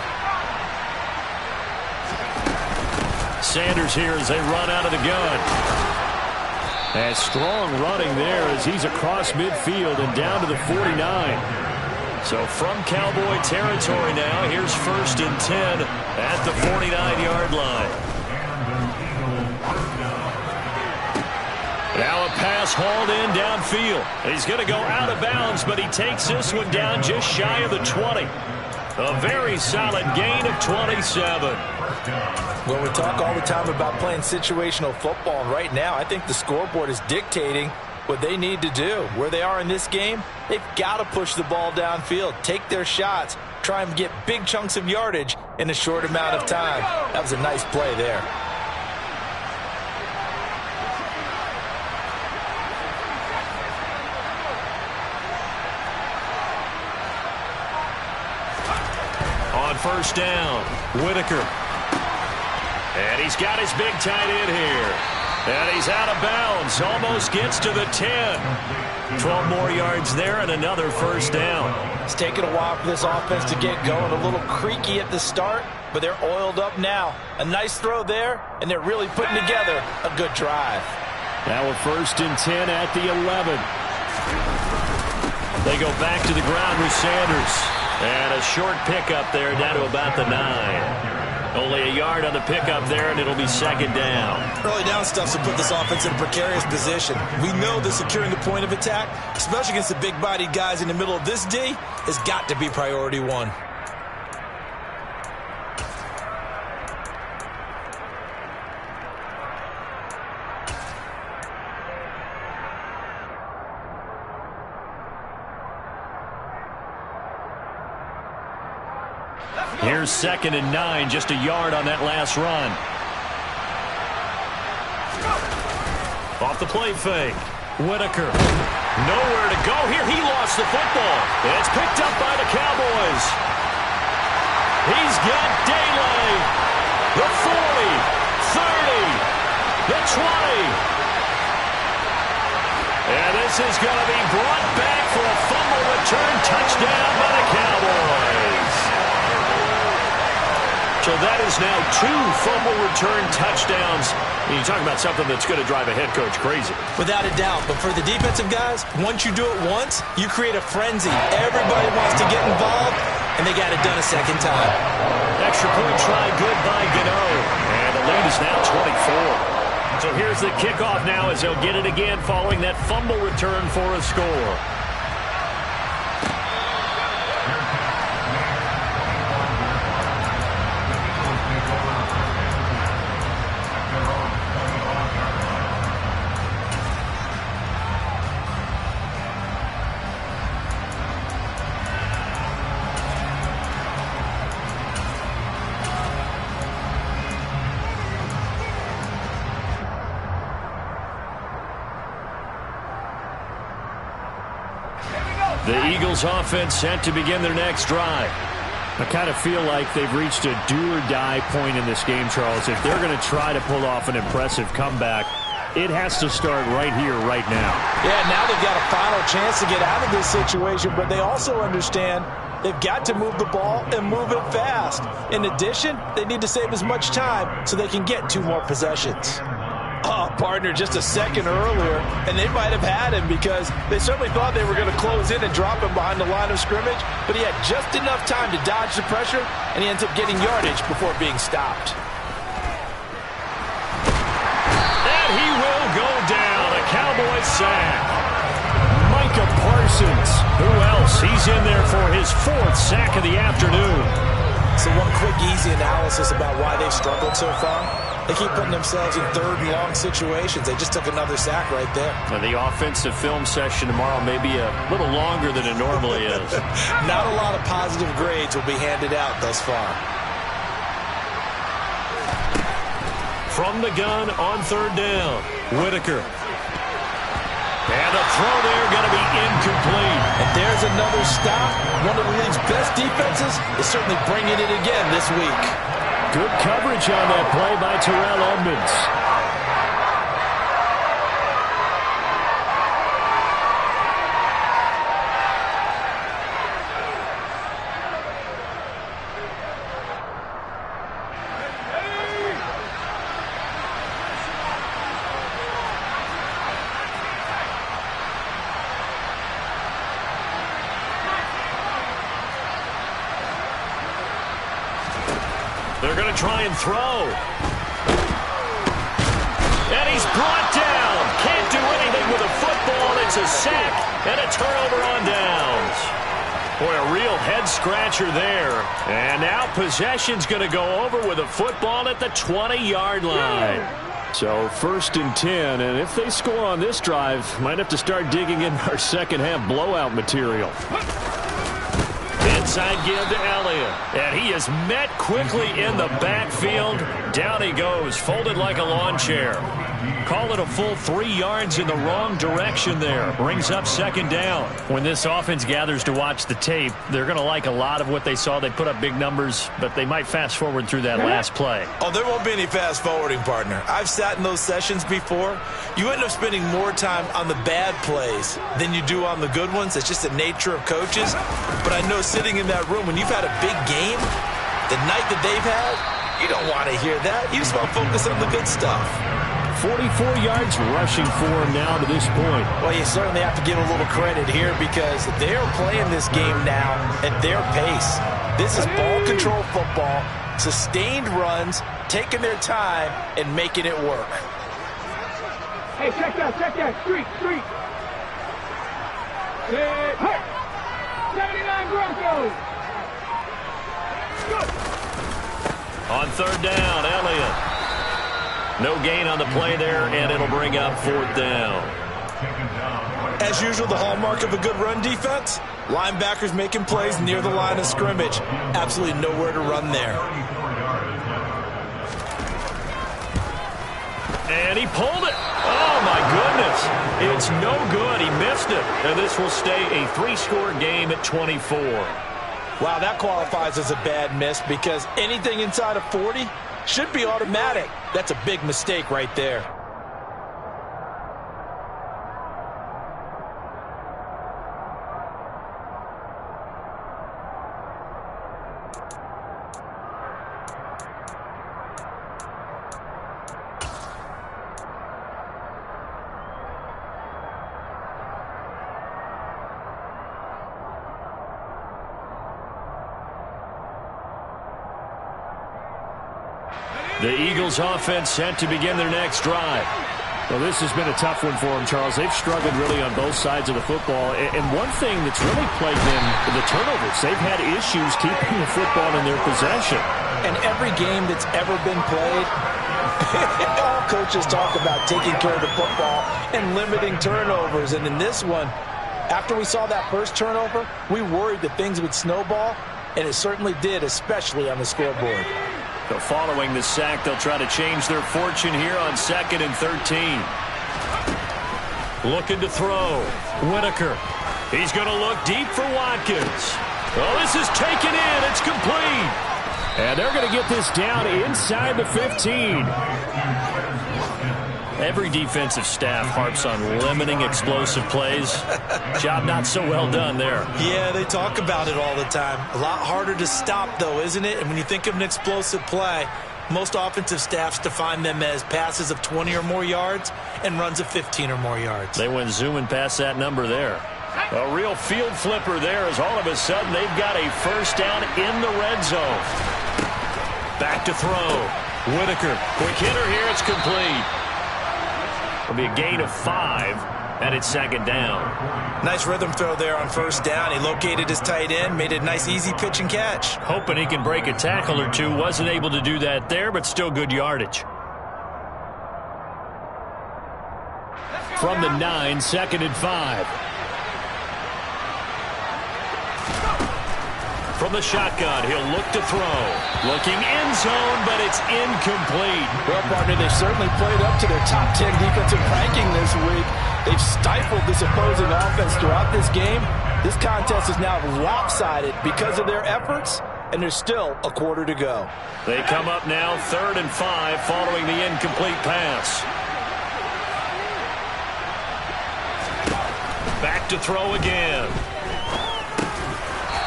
Speaker 1: Sanders here as they run out of the gun. And strong running there as he's across midfield and down to the 49. So from Cowboy territory now, here's 1st and 10 at the 49-yard line. Now a pass hauled in downfield. He's going to go out of bounds, but he takes this one down just shy of the 20. A very solid gain of 27.
Speaker 2: Well, we talk all the time about playing situational football, and right now I think the scoreboard is dictating
Speaker 4: what they need to do. Where they are in this game, they've got to push the ball downfield, take their shots, try and get big chunks of yardage in a short amount of time. That was a nice play there.
Speaker 1: On first down, Whitaker. And he's got his big tight end here. And he's out of bounds. Almost gets to the 10. 12 more yards there and another first down.
Speaker 4: It's taken a while for this offense to get going. A little creaky at the start, but they're oiled up now. A nice throw there, and they're really putting together a good drive.
Speaker 1: Now a 1st and 10 at the 11. They go back to the ground with Sanders. And a short pickup there down to about the 9. Only a yard on the pickup there, and it'll be 2nd down.
Speaker 2: Early down stuff will put this offense in a precarious position. We know that securing the point of attack, especially against the big-bodied guys in the middle of this D, has got to be priority one.
Speaker 1: Here's 2nd and 9, just a yard on that last run. Off the play fake. Whitaker. Nowhere to go here. He lost the football. It's picked up by the Cowboys. He's got DAL. The 40, 30, the 20. And this is going to be brought back for a fumble return touchdown by the Cowboys. So that is now 2 fumble return touchdowns. And you talk about something that's going to drive a head coach crazy.
Speaker 2: Without a doubt. But for the defensive guys, once you do it once, you create a frenzy. Everybody wants to get involved, and they got it done a second time.
Speaker 1: Extra point try good by Gano. And the lead is now 24. So here's the kickoff now as they'll get it again following that fumble return for a score. The Eagles offense set to begin their next drive. I kind of feel like they've reached a do-or-die point in this game, Charles. If they're going to try to pull off an impressive comeback, it has to start right here, right now.
Speaker 4: Yeah, now they've got a final chance to get out of this situation, but they also understand they've got to move the ball and move it fast. In addition, they need to save as much time so they can get 2 more possessions. Oh, partner, just a second earlier, and they might have had him because they certainly thought they were going to close in and drop him behind the line of scrimmage, but he had just enough time to dodge the pressure, and he ends up getting yardage before being stopped.
Speaker 1: And he will go down, a Cowboys sack. Micah Parsons, who else? He's in there for his 4th sack of the afternoon.
Speaker 2: So one quick, easy analysis about why they've struggled so far. They keep putting themselves in 3rd and long situations. They just took another sack right there.
Speaker 1: And the offensive film session tomorrow may be a little longer than it normally is.
Speaker 2: Not a lot of positive grades will be handed out thus far.
Speaker 1: From the gun on 3rd down, Whitaker. And a throw there going to be incomplete.
Speaker 4: And there's another stop. One of the league's best defenses is certainly bringing it again this week.
Speaker 1: Good coverage on that play by Terrell Edmonds. They're going to try and throw. And he's brought down. Can't do anything with a football. It's a sack and a turnover on downs. Boy, a real head-scratcher there. And now possession's going to go over with a football at the 20-yard line.
Speaker 5: So 1st and 10, and if they score on this drive, might have to start digging in our second-half blowout material.
Speaker 1: Inside give to Elliott. And he is met quickly in the backfield. Down he goes, folded like a lawn chair. Call it a full 3 yards in the wrong direction there. Brings up 2nd down.
Speaker 5: When this offense gathers to watch the tape, they're going to like a lot of what they saw. They put up big numbers, but they might fast forward through that last play.
Speaker 2: Oh, there won't be any fast forwarding, partner. I've sat in those sessions before. You end up spending more time on the bad plays than you do on the good ones. It's just the nature of coaches. But I know sitting in that room, when you've had a big game, the night that they've had, you don't want to hear that. You just want to focus on the good stuff.
Speaker 5: 44 yards rushing for him now to this point.
Speaker 2: Well, you certainly have to give a little credit here because they're playing this game now at their pace. This is ball control football, sustained runs, taking their time, and making it work.
Speaker 3: Hey, check that, street. Hey, 79 Broncos. Go.
Speaker 1: On 3rd down, Elliott. No gain on the play there, and it'll bring up 4th down.
Speaker 2: As usual, the hallmark of a good run defense, linebackers making plays near the line of scrimmage. Absolutely nowhere to run there.
Speaker 1: And he pulled it. Oh, my goodness. It's no good. He missed it. And this will stay a 3-score game at 24.
Speaker 2: Wow, that qualifies as a bad miss because anything inside of 40 should be automatic. That's a big mistake right there.
Speaker 1: The Eagles offense set to begin their next drive.
Speaker 5: Well, this has been a tough one for them, Charles. They've struggled really on both sides of the football. And one thing that's really plagued them, the turnovers. They've had issues keeping the football in their possession.
Speaker 2: And every game that's ever been played, all coaches talk about taking care of the football and limiting turnovers. And in this one, after we saw that first turnover, we worried that things would snowball, and it certainly did, especially on the scoreboard.
Speaker 1: So following the sack, they'll try to change their fortune here on 2nd and 13. Looking to throw. Whitaker. He's going to look deep for Watkins. Well, this is taken in. It's complete.
Speaker 5: And they're going to get this down inside the 15.
Speaker 1: Every defensive staff harps on limiting explosive plays. Job not so well done there.
Speaker 2: Yeah, they talk about it all the time. A lot harder to stop, though, isn't it? And when you think of an explosive play, most offensive staffs define them as passes of 20 or more yards and runs of 15 or more yards.
Speaker 1: They went zooming past that number there. A real field flipper there as all of a sudden they've got a 1st down in the red zone. Back to throw. Whitaker. Quick hitter here. It's complete. It'll be a gain of 5, and it's 2nd down.
Speaker 2: Nice rhythm throw there on 1st down. He located his tight end, made a nice easy pitch and catch.
Speaker 1: Hoping he can break a tackle or two. Wasn't able to do that there, but still good yardage.
Speaker 5: From the 9, 2nd and 5.
Speaker 1: From the shotgun, he'll look to throw. Looking end zone, but it's incomplete.
Speaker 2: Well, partner, they've certainly played up to their top 10 defensive ranking this week. They've stifled this opposing offense throughout this game. This contest is now lopsided because of their efforts, and there's still a quarter to go.
Speaker 1: They come up now 3rd and 5 following the incomplete pass. Back to throw again.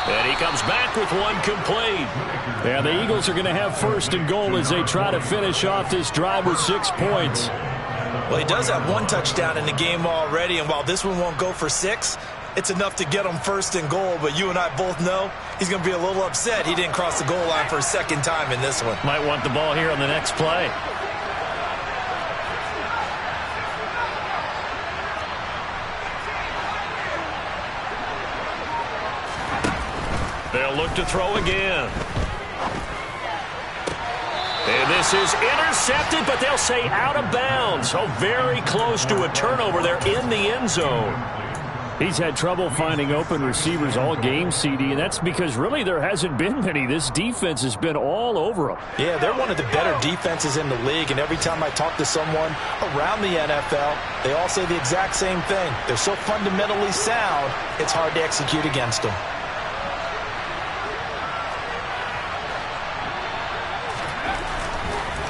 Speaker 1: And he comes back with one complete.
Speaker 5: Yeah, the Eagles are going to have 1st and goal as they try to finish off this drive with 6 points.
Speaker 2: Well, he does have 1 touchdown in the game already, and while this one won't go for 6, it's enough to get him 1st and goal. But you and I both know he's going to be a little upset he didn't cross the goal line for a 2nd time in this one.
Speaker 1: Might want the ball here on the next play. They'll look to throw again. And this is intercepted, but they'll say out of bounds. So very close to a turnover there in the end zone.
Speaker 5: He's had trouble finding open receivers all game, CD, and that's because really there hasn't been many. This defense has been all over him.
Speaker 2: Yeah, they're one of the better defenses in the league, and every time I talk to someone around the NFL, they all say the exact same thing. They're so fundamentally sound, it's hard to execute against them.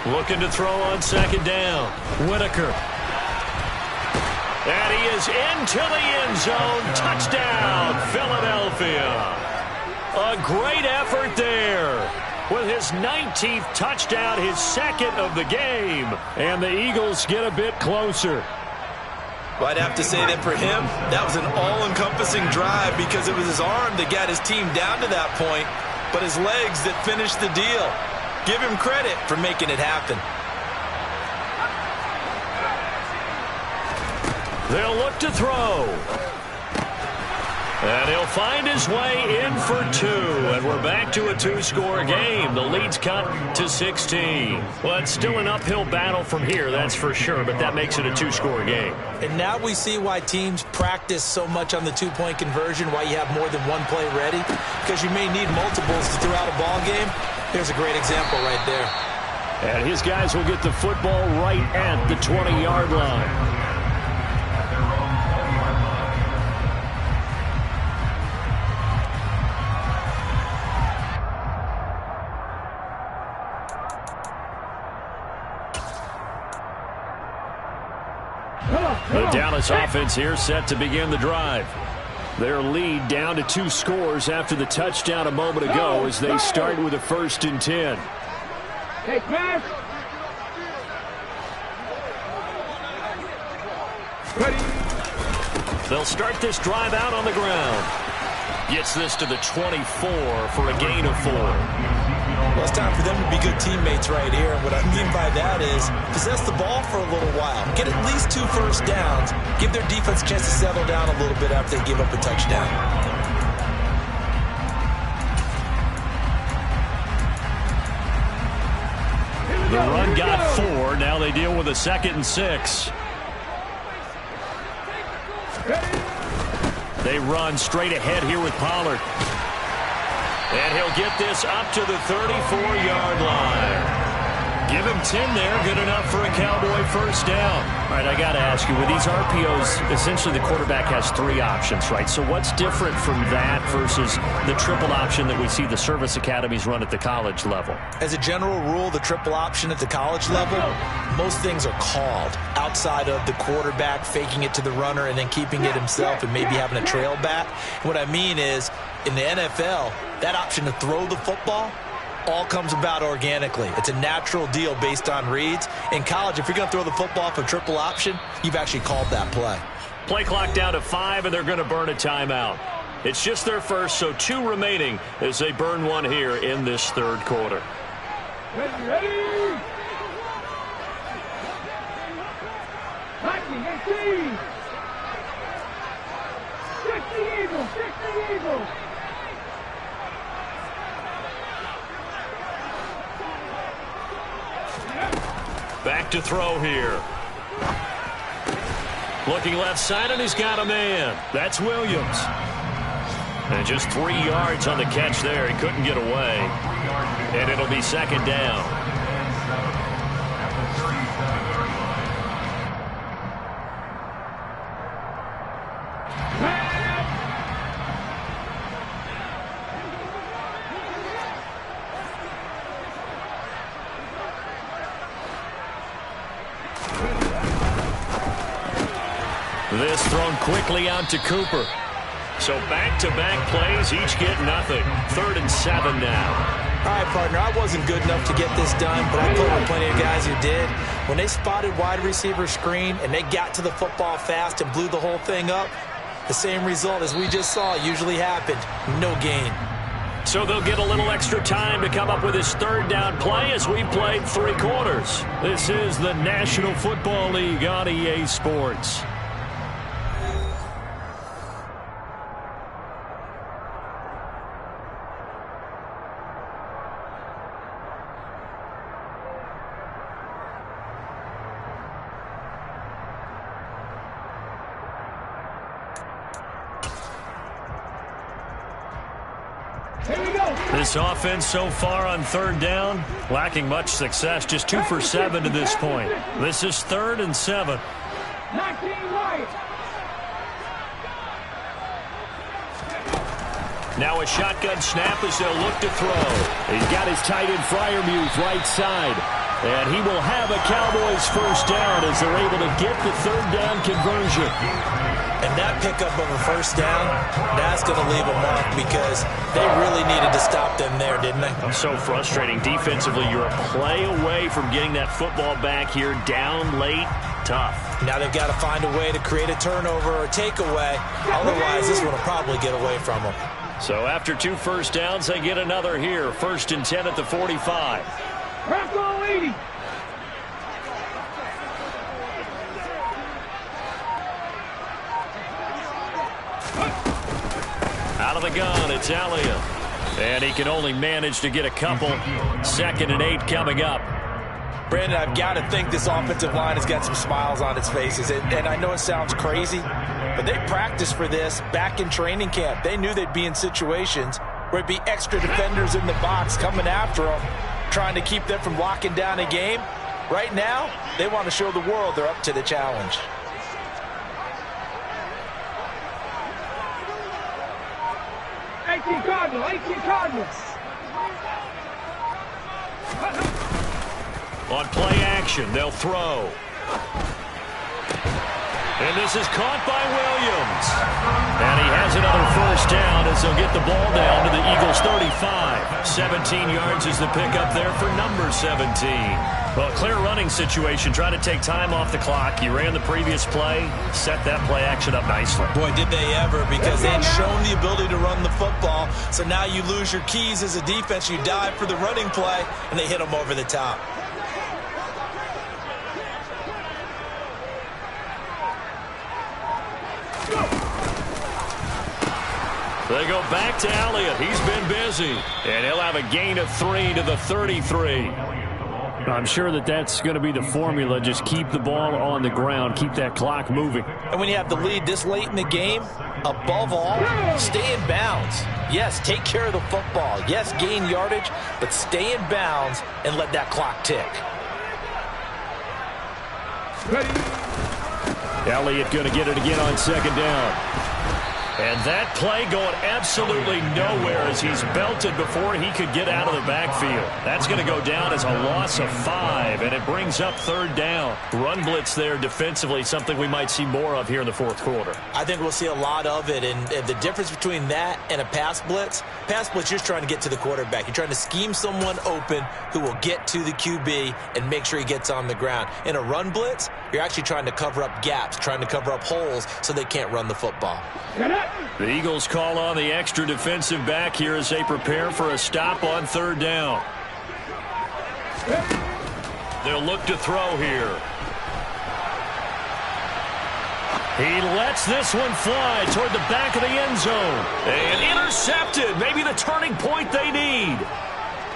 Speaker 1: Looking to throw on second down. Whitaker. And he is into the end zone. Touchdown, Philadelphia. A great effort there. With his 19th touchdown, his second of the game. And the Eagles get a bit closer.
Speaker 4: Well, I'd have to say that for him, that was an all-encompassing drive because it was his arm that got his team down to that point, but his legs that finished the deal. Give him credit for making it happen.
Speaker 1: They'll look to throw. And he'll find his way in for two. And we're back to a two-score game. The lead's cut to 16. Well, it's still an uphill battle from here, that's for sure, but that makes it a two-score game.
Speaker 2: And now we see why teams practice so much on the two-point conversion, why you have more than one play ready, because you may need multiples to throw out a ball game. Here's a great example right there.
Speaker 5: And his guys will get the football right at the 20-yard line. The Dallas offense here set to begin the drive. Their lead down to 2 scores after the touchdown a moment ago as they start with a 1st and 10.
Speaker 3: Take pass. Ready.
Speaker 1: They'll start this drive out on the ground. Gets this to the 24 for a gain of 4.
Speaker 2: Well, it's time for them to be good teammates right here. And what I mean by that is possess the ball for a little while. Get at least 2 first downs. Give their defense a chance to settle down a little bit after they give up a touchdown.
Speaker 1: The run got 4. Now they deal with a 2nd and 6. They run straight ahead here with Pollard. And he'll get this up to the 34-yard line. Give him 10 there. Good enough for a Cowboy first down. All right, I got to ask you, with these RPOs, essentially the quarterback has 3 options, right? So what's different from that versus the triple option that we see the service academies run at the college level?
Speaker 2: As a general rule, the triple option at the college level, most things are called outside of the quarterback faking it to the runner and then keeping it himself and maybe having a trail back. What I mean is, in the NFL, that option to throw the football all comes about organically. It's a natural deal based on reads. In college, if you're going to throw the football for triple option, you've actually called that play.
Speaker 1: Play clock down to 5, and they're going to burn a timeout. It's just their first, so 2 remaining as they burn one here in this 3rd quarter.
Speaker 3: Ready. Lightning, 18. 60 Eagles, 60 Eagles.
Speaker 1: Back to throw here. Looking left side, and he's got a man. That's Williams. And just 3 yards on the catch there. He couldn't get away. And it'll be 2nd down. This thrown quickly out to Cooper. So back-to-back plays, each get nothing. 3rd and 7 now.
Speaker 2: All right, partner, I wasn't good enough to get this done, but I played with plenty of guys who did. When they spotted wide receiver screen and they got to the football fast and blew the whole thing up, the same result as we just saw usually happened. No gain.
Speaker 1: So they'll get a little extra time to come up with his 3rd down play as we played 3 quarters. This is the National Football League on EA Sports. This offense so far on third down, lacking much success, just 2 for 7 to this point. This is 3rd and 7.
Speaker 3: 19 right.
Speaker 1: Now a shotgun snap as they'll look to throw.
Speaker 5: He's got his tight end Fryermuth right side. And he will have a Cowboys first down as they're able to get the third down conversion.
Speaker 2: And that pickup of a first down, that's going to leave a mark because they really needed to stop them there, didn't they?
Speaker 1: So frustrating. Defensively, you're a play away from getting that football back here down late. Tough.
Speaker 2: Now they've got to find a way to create a turnover or takeaway. Otherwise, this one will probably get away from them.
Speaker 1: So after 2 first downs, they get another here. 1st and 10 at the 45.
Speaker 3: Rocco 80.
Speaker 1: Out of the gun, it's Elliott. And he can only manage to get a couple. 2nd and 8 coming up.
Speaker 2: Brandon, I've got to think this offensive line has got some smiles on its faces. And I know it sounds crazy, but they practiced for this back in training camp. They knew they'd be in situations where it'd be extra defenders in the box coming after them, trying to keep them from locking down a game. Right now, they want to show the world they're up to the challenge.
Speaker 3: Cardinals.
Speaker 1: On play action, they'll throw. And this is caught by Williams. And he has another first down as they'll get the ball down to the Eagles' 35. 17 yards is the pickup there for number 17. Well, clear running situation, trying to take time off the clock. You ran the previous play, set that play action up nicely.
Speaker 2: Boy, did they ever, because they had shown the ability to run the football. So now you lose your keys as a defense. You dive for the running play, and they hit them over the top.
Speaker 1: They go back to Elliott. He's been busy. And he'll have a gain of 3 to the 33.
Speaker 5: I'm sure that's going to be the formula. Just keep the ball on the ground. Keep that clock moving.
Speaker 2: And when you have the lead this late in the game, above all, stay in bounds. Yes, take care of the football. Yes, gain yardage, but stay in bounds and let that clock tick.
Speaker 5: Elliott going to get it again on 2nd down.
Speaker 1: And that play going absolutely nowhere as he's belted before he could get out of the backfield. That's going to go down as a loss of 5, and it brings up 3rd down. Run blitz there defensively, something we might see more of here in the 4th quarter.
Speaker 2: I think we'll see a lot of it, and the difference between that and a pass blitz, you're just trying to get to the quarterback. You're trying to scheme someone open who will get to the QB and make sure he gets on the ground. In a run blitz, you're actually trying to cover up gaps, trying to cover up holes so they can't run the football.
Speaker 1: The Eagles call on the extra defensive back here as they prepare for a stop on 3rd down. They'll look to throw here. He lets this one fly toward the back of the end zone. And intercepted. Maybe the turning point they need.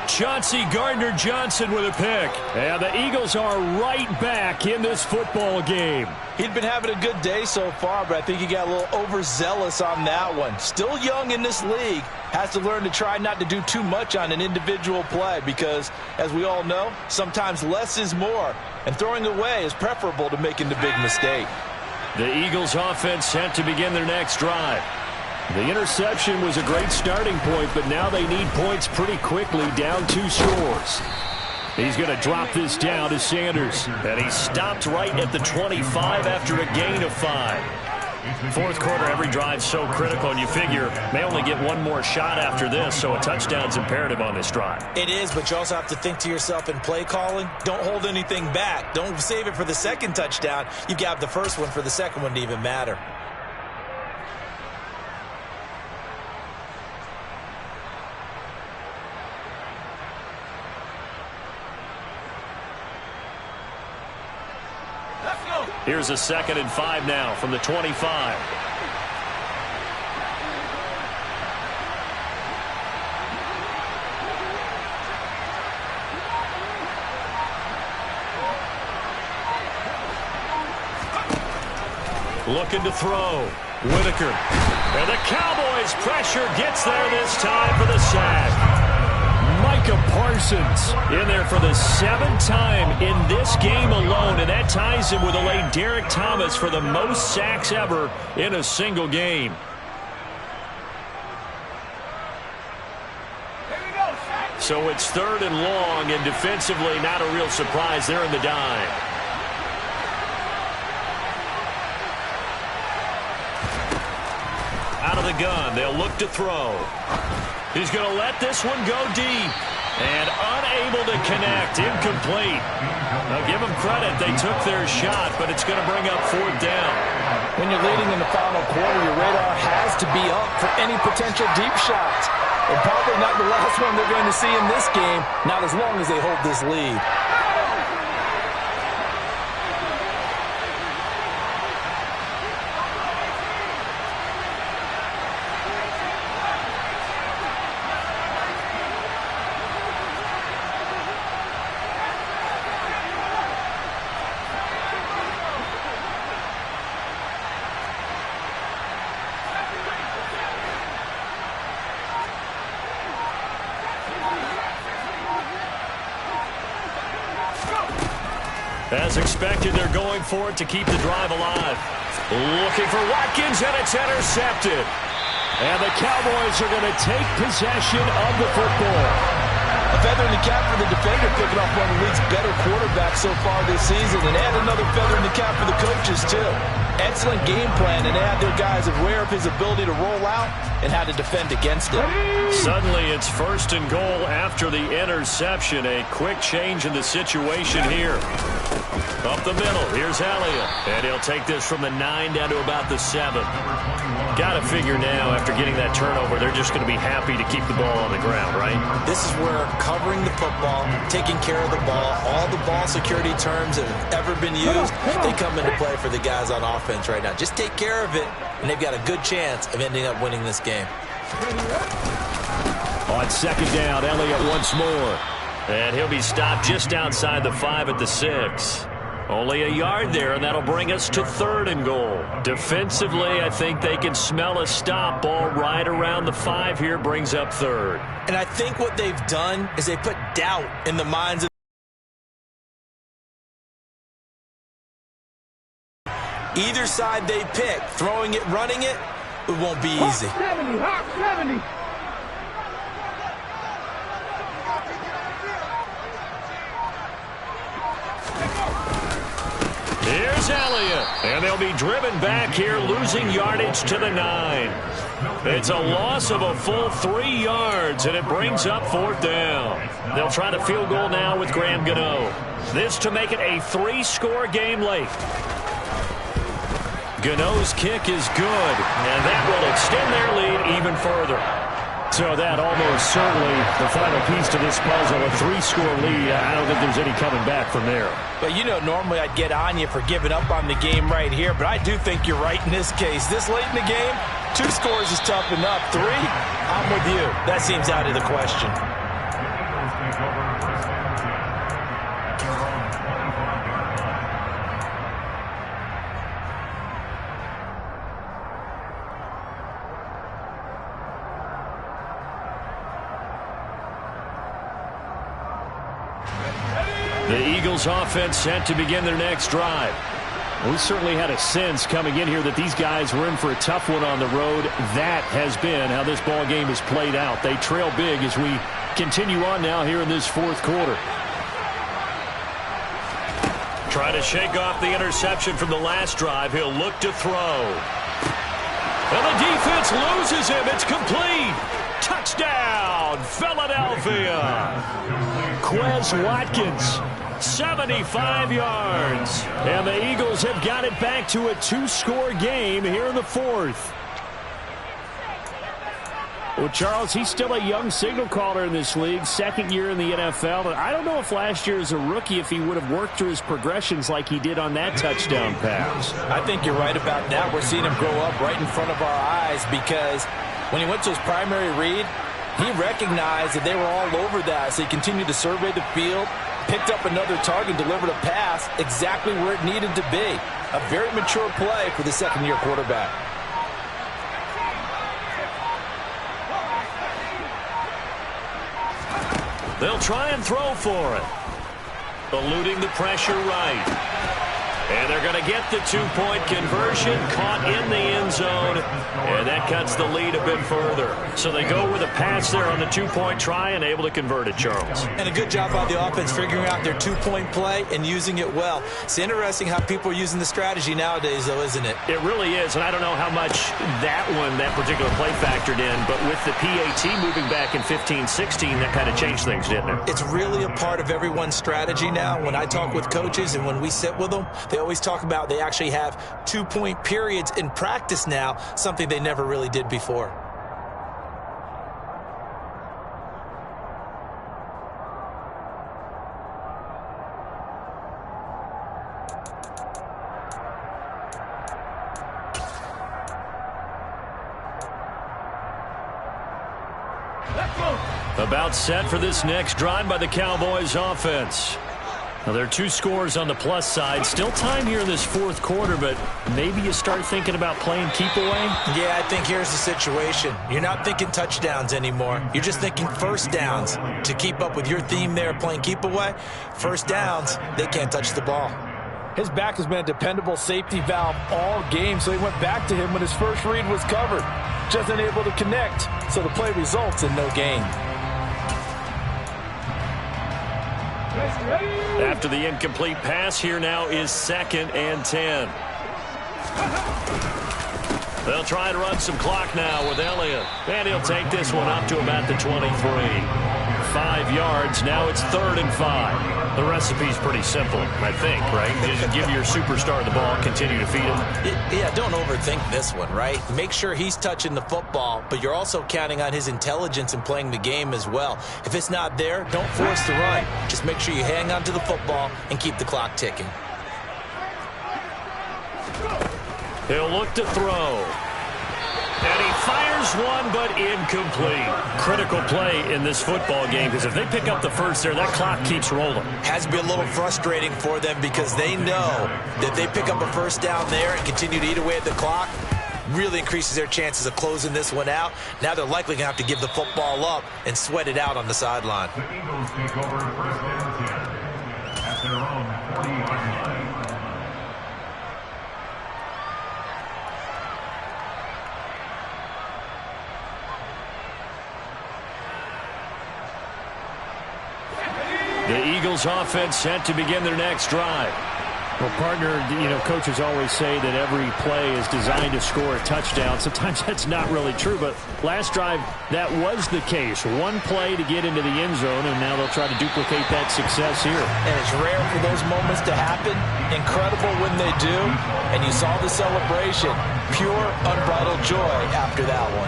Speaker 1: Chauncey Gardner-Johnson with a pick. And the Eagles are right back in this football game.
Speaker 2: He'd been having a good day so far, but I think he got a little overzealous on that one. Still young in this league. Has to learn to try not to do too much on an individual play because, as we all know, sometimes less is more. And throwing away is preferable to making the big mistake.
Speaker 1: The Eagles offense set to begin their next drive.
Speaker 5: The interception was a great starting point, but now they need points pretty quickly, down 2 scores. He's going to drop this down to Sanders.
Speaker 1: And he stopped right at the 25 after a gain of 5. 4th quarter, every drive so critical, and you figure may only get one more shot after this, so a touchdown's imperative on this drive.
Speaker 2: It is, but you also have to think to yourself in play calling, don't hold anything back. Don't save it for the 2nd touchdown. You've got the 1st one for the 2nd one to even matter.
Speaker 1: Here's a 2nd and 5 now from the 25. Looking to throw. Whitaker. And the Cowboys' pressure gets there this time for the sack. Micah Parsons in there for the 7th time in this game alone, and that ties him with a late Derek Thomas for the most sacks ever in a single game. So it's 3rd and long, and defensively not a real surprise there in the dime. Out of the gun, they'll look to throw. He's going to let this one go deep. And unable to connect. Incomplete. Now give them credit. They took their shot, but it's going to bring up 4th down.
Speaker 4: When you're leading in the final quarter, your radar has to be up for any potential deep shots. And probably not the last one they're going to see in this game, not as long as they hold this lead.
Speaker 1: As expected, they're going for it to keep the drive alive. Looking for Watkins, and it's intercepted. And the Cowboys are going to take possession of the football.
Speaker 4: A feather in the cap for the defender, picking off one of the league's better quarterbacks so far this season. And add another feather in the cap for the coaches, too. Excellent game plan, and they have their guys aware of his ability to roll out and how to defend against it.
Speaker 1: Suddenly, it's 1st and goal after the interception. A quick change in the situation here. Up the middle, here's Elliott. And he'll take this from the 9 down to about the 7. Got to figure now, after getting that turnover, they're just going to be happy to keep the ball on the ground, right?
Speaker 2: This is where covering the football, taking care of the ball, all the ball security terms that have ever been used, they come into play for the guys on offense right now. Just take care of it, and they've got a good chance of ending up winning this game.
Speaker 1: On 2nd down, Elliott once more. And he'll be stopped just outside the 5 at the 6. Only a yard there, and that'll bring us to 3rd and goal. Defensively, I think they can smell a stop. Ball right around the 5 here brings up 3rd.
Speaker 2: And I think what they've done is they put doubt in the minds of either side they pick. Throwing it, running it, it won't be easy.
Speaker 3: 70, 70.
Speaker 1: Here's Elliott, and they'll be driven back here, losing yardage to the 9. It's a loss of a full 3 yards, and it brings up 4th down. They'll try to field goal now with Graham Gano. This to make it a 3-score game late. Gano's kick is good, and that will extend their lead even further. So that almost certainly the final piece to this puzzle, a 3-score lead. I don't think there's any coming back from there.
Speaker 4: But you know, normally I'd get on you for giving up on the game right here, but I do think you're right in this case. This late in the game, 2 scores is tough enough. 3, I'm with you. That seems out of the question.
Speaker 1: The Eagles offense set to begin their next drive. We certainly had a sense coming in here that these guys were in for a tough one on the road. That has been how this ball game has played out. They trail big as we continue on now here in this 4th quarter. Trying to shake off the interception from the last drive. He'll look to throw. And the defense loses him. It's complete. Touchdown, Philadelphia. Quez Watkins, 75 yards. And the Eagles have got it back to a 2-score game here in the 4th. Well, Charles, he's still a young signal caller in this league, 2nd year in the NFL. And I don't know if last year as a rookie if he would have worked through his progressions like he did on that touchdown pass.
Speaker 4: I think you're right about that. We're seeing him grow up right in front of our eyes because when he went to his primary read, he recognized that they were all over that, so he continued to survey the field, picked up another target, delivered a pass exactly where it needed to be. A very mature play for the 2nd-year quarterback.
Speaker 1: They'll try and throw for it. Eluding the pressure right. And they're going to get the two-point conversion, caught in the end zone, and that cuts the lead a bit further. So they go with a pass there on the two-point try and able to convert it, Charles.
Speaker 2: And a good job by the offense figuring out their two-point play and using it well. It's interesting how people are using the strategy nowadays, though, isn't it?
Speaker 1: It really is, and I don't know how much that particular play factored in, but with the PAT moving back in 15-16, that kind of changed things, didn't it?
Speaker 2: It's really a part of everyone's strategy now. When I talk with coaches and when we sit with them, they always talk about they actually have two-point periods in practice now, something they never really did before.
Speaker 1: About set for this next drive by the Cowboys offense. Now, there are two scores on the plus side. Still time here in this fourth quarter, but maybe you start thinking about playing keep away?
Speaker 2: Yeah, I think here's the situation. You're not thinking touchdowns anymore. You're just thinking first downs. To keep up with your theme there, playing keep away, first downs, they can't touch the ball.
Speaker 4: His back has been a dependable safety valve all game, so he went back to him when his first read was covered. Just unable to connect, so the play results in no gain.
Speaker 1: After the incomplete pass, here now is 2nd and 10. They'll try and run some clock now with Elliott. And he'll take this one up to about the 23. 5 yards. Now it's 3rd and 5. The recipe's pretty simple, I think, right? You just give your superstar the ball, continue to feed him.
Speaker 2: Yeah, don't overthink this one, right? Make sure he's touching the football, but you're also counting on his intelligence in playing the game as well. If it's not there, don't force the run. Just make sure you hang on to the football and keep the clock ticking.
Speaker 1: He'll look to throw. And he fires one, but incomplete. Critical play in this football game, because if they pick up the first there, that clock keeps rolling.
Speaker 2: Has to be a little frustrating for them because they know that they pick up a first down there and continue to eat away at the clock, really increases their chances of closing this one out. Now they're likely going to have to give the football up and sweat it out on the sideline.
Speaker 6: The Eagles take over 1st and 10 at their own 40-yard line.
Speaker 1: The Eagles offense set to begin their next drive.
Speaker 5: Well, partner, coaches always say that every play is designed to score a touchdown. Sometimes that's not really true, but last drive, that was the case. One play to get into the end zone, and now they'll try to duplicate that success here.
Speaker 2: And it's rare for those moments to happen. Incredible when they do. And you saw the celebration. Pure, unbridled joy after that one.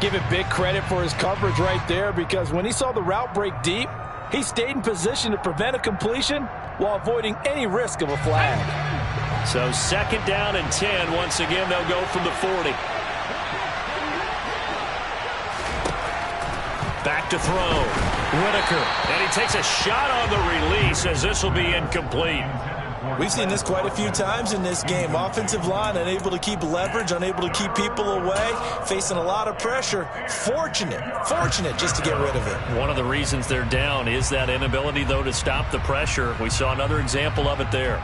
Speaker 4: Give it big credit for his coverage right there, because when he saw the route break deep, he stayed in position to prevent a completion while avoiding any risk of a flag.
Speaker 1: So 2nd down and 10. Once again, they'll go from the 40. Back to throw. Whitaker. And he takes a shot on the release as this will be incomplete.
Speaker 2: We've seen this quite a few times in this game. Offensive line unable to keep leverage, unable to keep people away, facing a lot of pressure. Fortunate just to get rid of it.
Speaker 1: One of the reasons they're down is that inability, though, to stop the pressure. We saw another example of it there.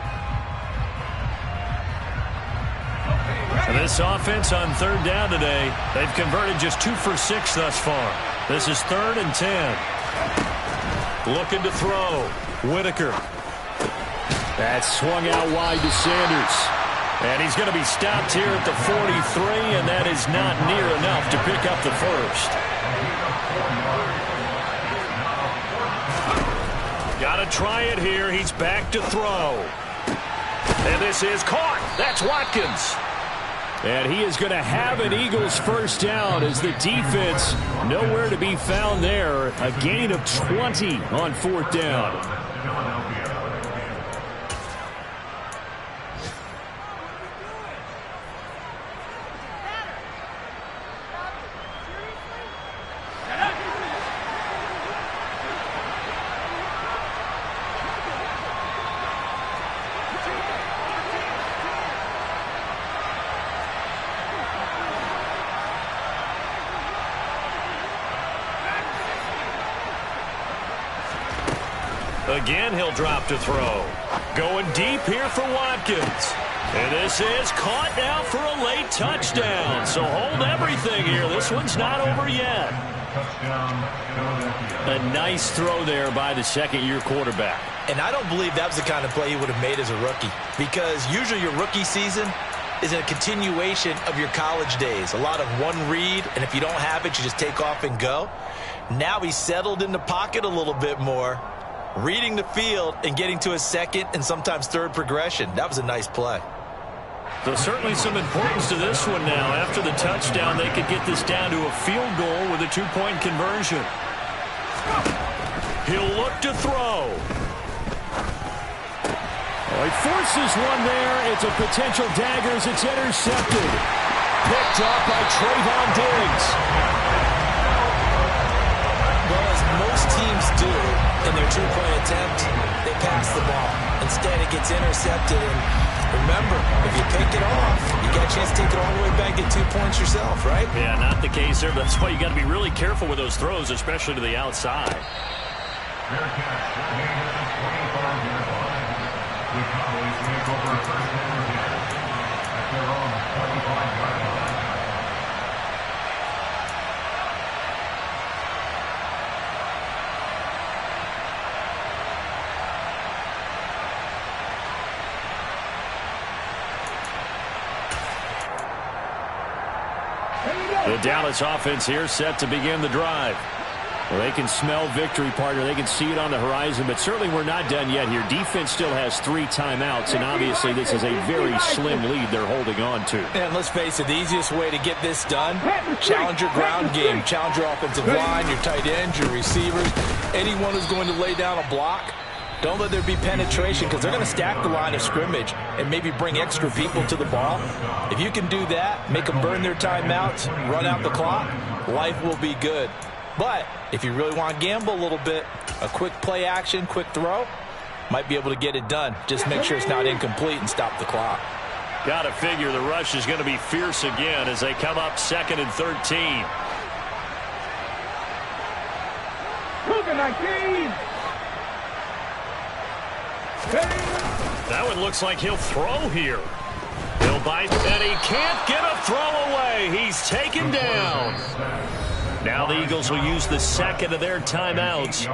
Speaker 1: And this offense on 3rd down today, they've converted just 2 for 6 thus far. This is 3rd and 10. Looking to throw. Whitaker. That's swung out wide to Sanders. And he's going to be stopped here at the 43, and that is not near enough to pick up the first. Got to try it here. He's back to throw. And this is caught. That's Watkins. And he is going to have an Eagles first down as the defense nowhere to be found there. A gain of 20 on 4th down. Again, he'll drop to throw. Going deep here for Watkins. And this is caught now for a late touchdown. So hold everything here. This one's not over yet.
Speaker 6: Touchdown,
Speaker 5: A nice throw there by the second-year quarterback.
Speaker 2: And I don't believe that was the kind of play he would have made as a rookie, because usually your rookie season is a continuation of your college days. A lot of one read, and if you don't have it, you just take off and go. Now he's settled in the pocket a little bit more, reading the field and getting to a second and sometimes third progression. That was a nice play.
Speaker 5: So certainly some importance to this one now. After the touchdown, they could get this down to a field goal with a two-point conversion. He'll look to throw. Oh, he forces one there. It's a potential dagger as it's intercepted. Picked up by Trayvon Diggs.
Speaker 2: Well, as most teams do in their two-point attempt, they pass the ball. Instead, it gets intercepted. And remember, if you pick it off, you got a chance to take it all the way back and get 2 points yourself, right?
Speaker 5: Yeah, not the case there, but that's why you got to be really careful with those throws, especially to the outside.
Speaker 6: Fair catch. That made it a 25-yard line. The Cowboys take over first and 10 at their own 25-yard line.
Speaker 5: The Dallas offense here set to begin the drive. Well, they can smell victory, partner. They can see it on the horizon, but certainly we're not done yet here. Defense still has 3 timeouts, and obviously this is a very slim lead they're holding on to.
Speaker 2: And let's face it, the easiest way to get this done, challenge your ground game, challenge your offensive line, your tight ends, your receivers, anyone who's going to lay down a block. Don't let there be penetration, because they're going to stack the line of scrimmage and maybe bring extra people to the ball. If you can do that, make them burn their timeouts, run out the clock, life will be good. But if you really want to gamble a little bit, a quick play action, quick throw, might be able to get it done. Just make sure it's not incomplete and stop the clock.
Speaker 5: Got to figure the rush is going to be fierce again as they come up 2nd and 13. That one looks like he'll throw here. He'll bite, and he can't get a throw away. He's taken down. Now the Eagles will use the second of their timeouts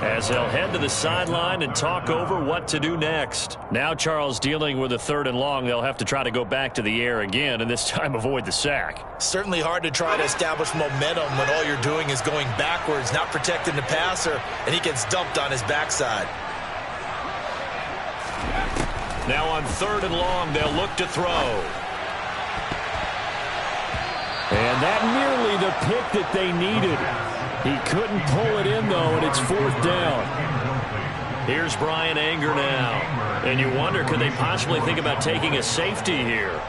Speaker 5: as they'll head to the sideline and talk over what to do next. Now Charles dealing with a 3rd and long. They'll have to try to go back to the air again, and this time avoid the sack.
Speaker 2: Certainly hard to try to establish momentum when all you're doing is going backwards, not protecting the passer, and he gets dumped on his backside.
Speaker 1: Now on 3rd and long, they'll look to throw.
Speaker 5: And that nearly the pick that they needed. He couldn't pull it in, though, and it's 4th down. Here's Brian Anger now. And you wonder, could they possibly think about taking a safety here?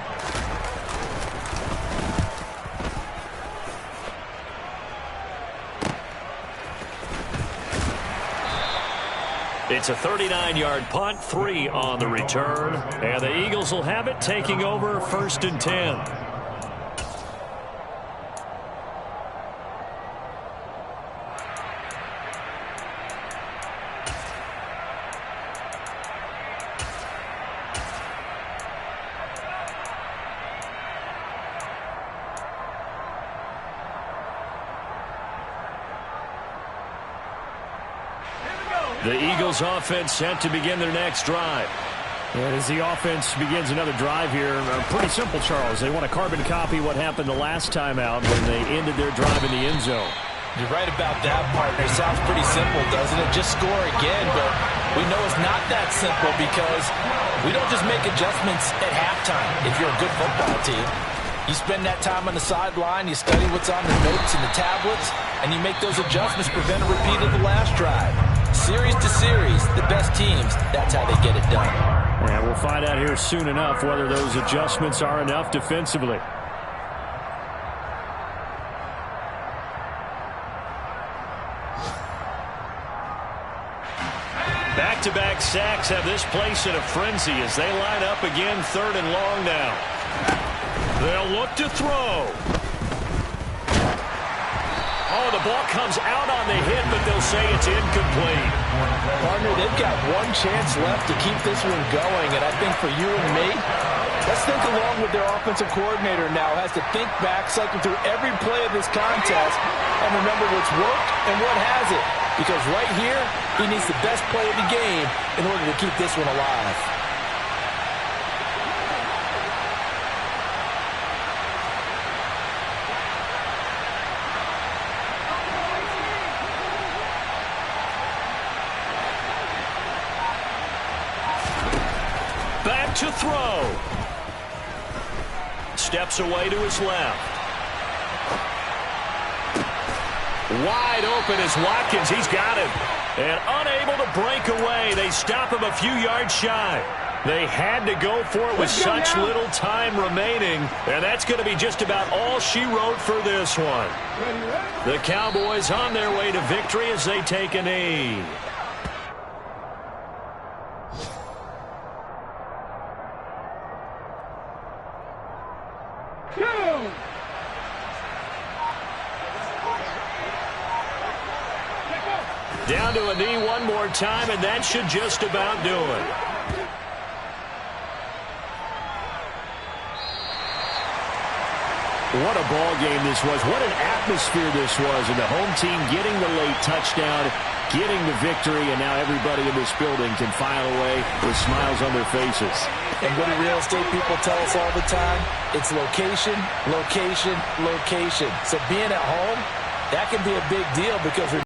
Speaker 5: It's a 39-yard punt, 3 on the return. And the Eagles will have it, taking over 1st and 10. The Eagles offense set to begin their next drive. And as the offense begins another drive here, pretty simple, Charles. They want to carbon copy what happened the last time out when they ended their drive in the end zone.
Speaker 2: You're right about that, partner. It sounds pretty simple, doesn't it? Just score again, but we know it's not that simple because we don't just make adjustments at halftime if you're a good football team. You spend that time on the sideline, you study what's on the notes and the tablets, and you make those adjustments, prevent a repeat of the last drive. Series to series, the best teams, that's how they get it done.
Speaker 5: And we'll find out here soon enough whether those adjustments are enough defensively. Back-to-back sacks have this place in a frenzy as they line up again 3rd and long now. They'll look to throw. Oh,
Speaker 1: throw. The ball comes out on the hit, but they'll say it's incomplete.
Speaker 4: Partner, they've got one chance left to keep this one going, and I think for you and me, let's think along with their offensive coordinator now. Has to think back, cycle through every play of this contest, and remember what's worked and what hasn't. Because right here, he needs the best play of the game in order to keep this one alive.
Speaker 1: Back to throw. Steps away to his left. Wide open is Watkins. He's got him. And unable to break away. They stop him a few yards shy. They had to go for it with such little time remaining. And that's going to be just about all she wrote for this one. The Cowboys on their way to victory as they take a knee. Down to a knee one more time, and that should just about do it.
Speaker 5: What a ball game this was. What an atmosphere this was. And the home team getting the late touchdown, getting the victory, and now everybody in this building can file away with smiles on their faces.
Speaker 4: And what do real estate people tell us all the time? It's location, location, location. So being at home, that can be a big deal because